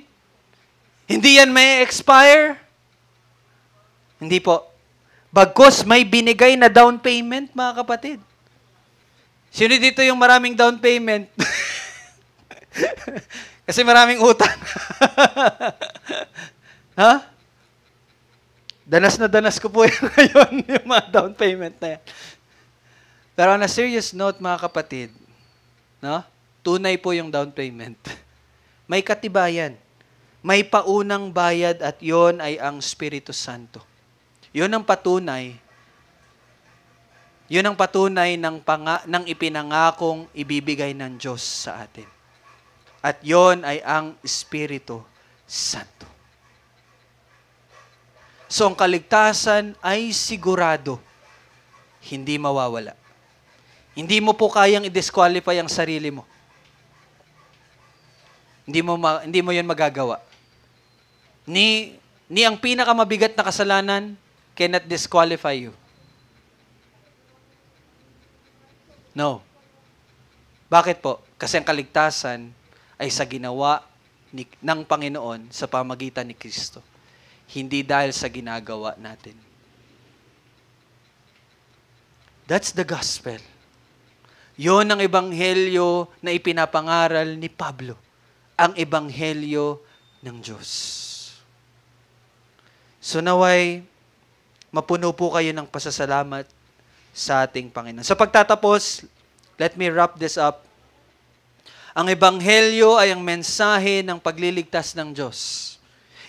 Hindi yan may expire. Hindi po. Bagkus may binigay na down payment, mga kapatid. Sino dito yung maraming down payment? Kasi maraming utang. Ha? Danas na danas ko po yan ngayon, yung mga down payment na yan. Pero on a serious note, mga kapatid, no? Tunay po yung down payment. May katibayan. May paunang bayad at yon ay ang Espiritu Santo. Yun ang patunay. Yun ang patunay ng ipinangakong ibibigay ng Diyos sa atin. At yon ay ang Espiritu Santo. So, ang kaligtasan ay sigurado, hindi mawawala. Hindi mo po kayang i-disqualify ang sarili mo. Hindi mo yun magagawa. Ni ang pinakamabigat na kasalanan cannot disqualify you. No. Bakit po? Kasi ang kaligtasan ay sa ginawa ng Panginoon sa pamagitan ni Kristo. Hindi dahil sa ginagawa natin. That's the gospel. Yon ang ebanghelyo na ipinapangaral ni Pablo. Ang ebanghelyo ng Diyos. So naway, mapuno po kayo ng pasasalamat sa ating Panginoon. Sa pagtatapos, let me wrap this up. Ang ebanghelyo ay ang mensahe ng pagliligtas ng Diyos.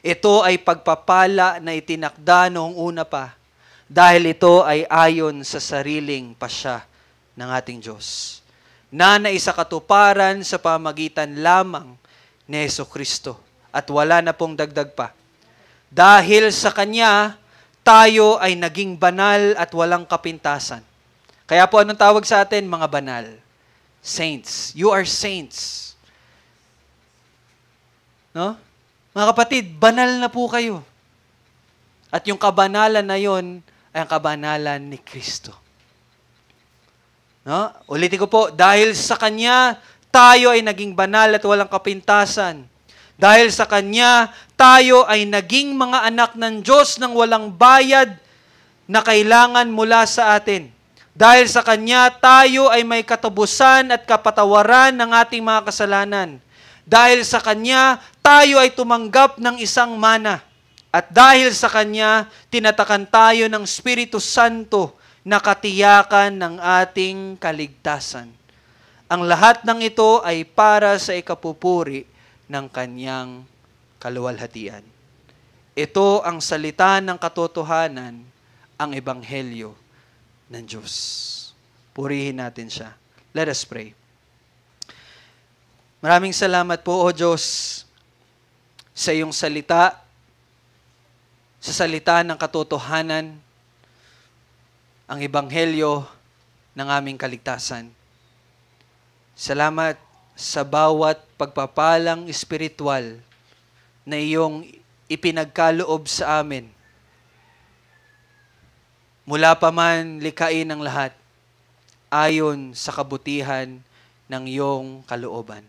Ito ay pagpapala na itinakda noong una pa dahil ito ay ayon sa sariling pasya ng ating Diyos na naisakatuparan sa pamagitan lamang ni Jesucristo at wala na pong dagdag pa. Dahil sa Kanya, tayo ay naging banal at walang kapintasan. Kaya po anong tawag sa atin? Mga banal. Saints. You are saints. No? Mga kapatid, banal na po kayo. At yung kabanalan na yon ay ang kabanalan ni Kristo. No? Ulitin ko po, dahil sa Kanya, tayo ay naging banal at walang kapintasan. Dahil sa Kanya, tayo ay naging mga anak ng Diyos ng walang bayad na kailangan mula sa atin. Dahil sa Kanya, tayo ay may katapusan at kapatawaran ng ating mga kasalanan. Dahil sa Kanya, tayo ay tumanggap ng isang mana. At dahil sa Kanya, tinatakan tayo ng Espiritu Santo na katiyakan ng ating kaligtasan. Ang lahat ng ito ay para sa ikapupuri ng Kanyang kaluwalhatian. Ito ang salita ng katotohanan, ang ebanghelyo ng Diyos. Purihin natin siya. Let us pray. Maraming salamat po, O Diyos, sa iyong salita, sa salita ng katotohanan, ang ebanghelyo ng aming kaligtasan. Salamat sa bawat pagpapalang espiritual na iyong ipinagkaloob sa amin. Mula pa man likain ang lahat, ayon sa kabutihan ng iyong kalooban.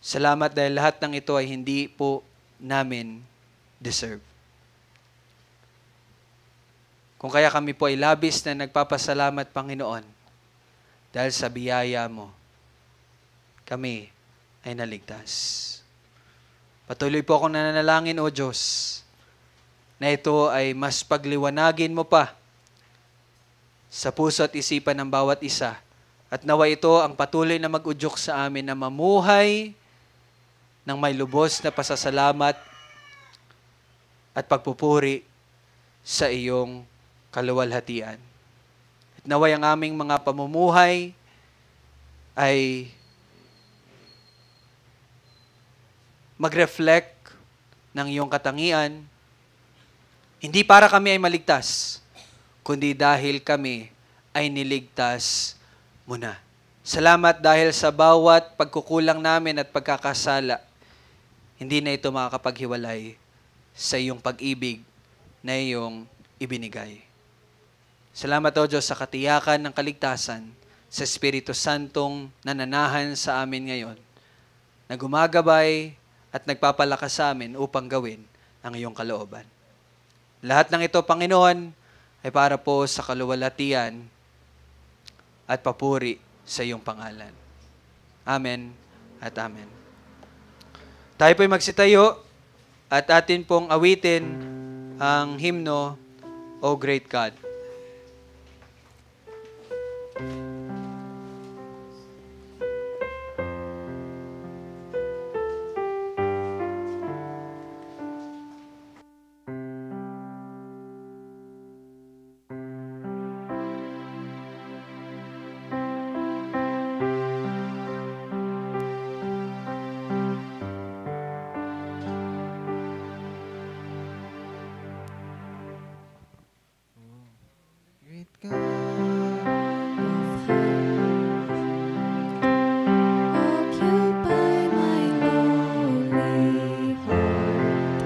Salamat dahil lahat ng ito ay hindi po namin deserve. Kung kaya kami po ay labis na nagpapasalamat, Panginoon, dahil sa biyaya mo, kami ay naligtas. Patuloy po akong nananalangin, O Diyos, na ito ay mas pagliwanagin mo pa sa puso at isipan ng bawat isa. At nawa ito ang patuloy na mag-udyok sa amin na mamuhay ng may lubos na pasasalamat at pagpupuri sa iyong kaluwalhatian. At naway ang aming mga pamumuhay ay mag-reflect ng iyong katangian, hindi para kami ay maligtas, kundi dahil kami ay niligtas mo na. Salamat dahil sa bawat pagkukulang namin at pagkakasala, hindi na ito makakapaghiwalay sa iyong pag-ibig na iyong ibinigay. Salamat o Diyos sa katiyakan ng kaligtasan sa Espiritu Santong nananahan sa amin ngayon, na gumagabay at nagpapalakas sa amin upang gawin ang iyong kalooban. Lahat ng ito, Panginoon, ay para po sa kaluwalhatian at papuri sa iyong pangalan. Amen at amen. Tayo po'y magsitayo at atin pong awitin ang himno, O Great God. Great God, Occupy my lonely heart.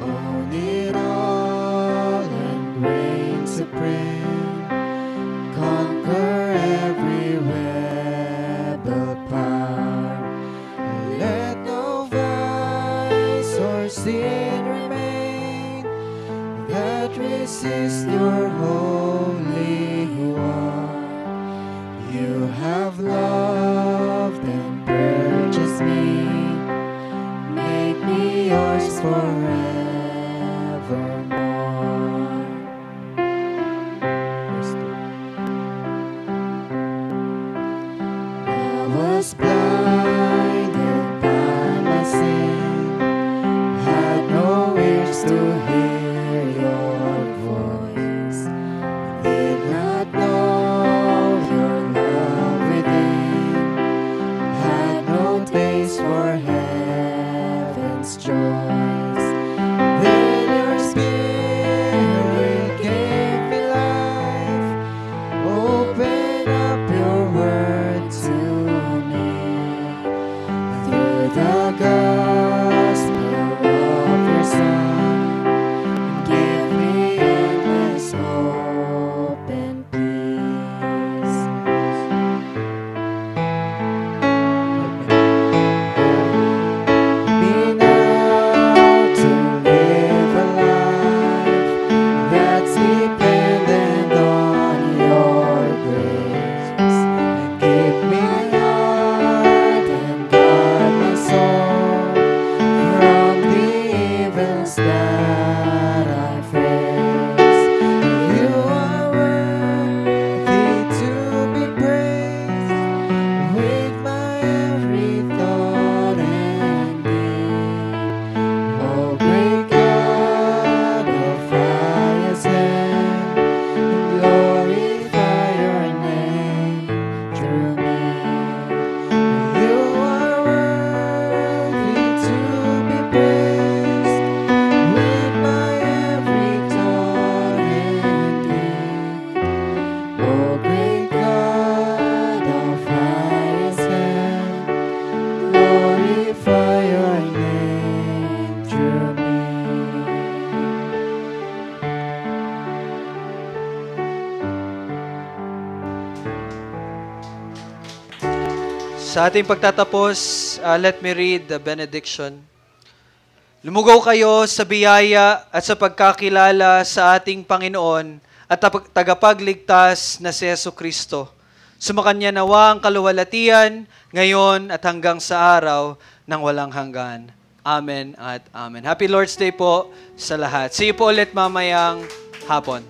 own it all and reign supreme. Conquer every rebel power. Let no vice or sin remain that resist your holy one. You have loved and purchased me. Make me yours forevermore. I was blinded by my sin, had no ears to hear your voice, did not know your love within, had no taste for heaven's joys. Then your spirit gave me life, open up your word to me. Through the gospel of your Son, give me endless hope and peace. Me now to live a life that's dependent on your grace. And keep me heart and guard my soul from the evils that I face. You are worthy to be praised with my every thought and deed. Oh, great God of highest heaven, glorify your name through me. You are worthy to be praised with my every thought and deed. Oh, great God of highest heaven, glorify your name through me. Sa ating pagtatapos, let me read the benediction. Lumugaw kayo sa biyaya at sa pagkakilala sa ating Panginoon at tagapagligtas na si Jesucristo. Sumakanya nawa ang kaluwalhatian ngayon at hanggang sa araw ng walang hanggan. Amen at amen. Happy Lord's Day po sa lahat. See you po ulit mamayang hapon.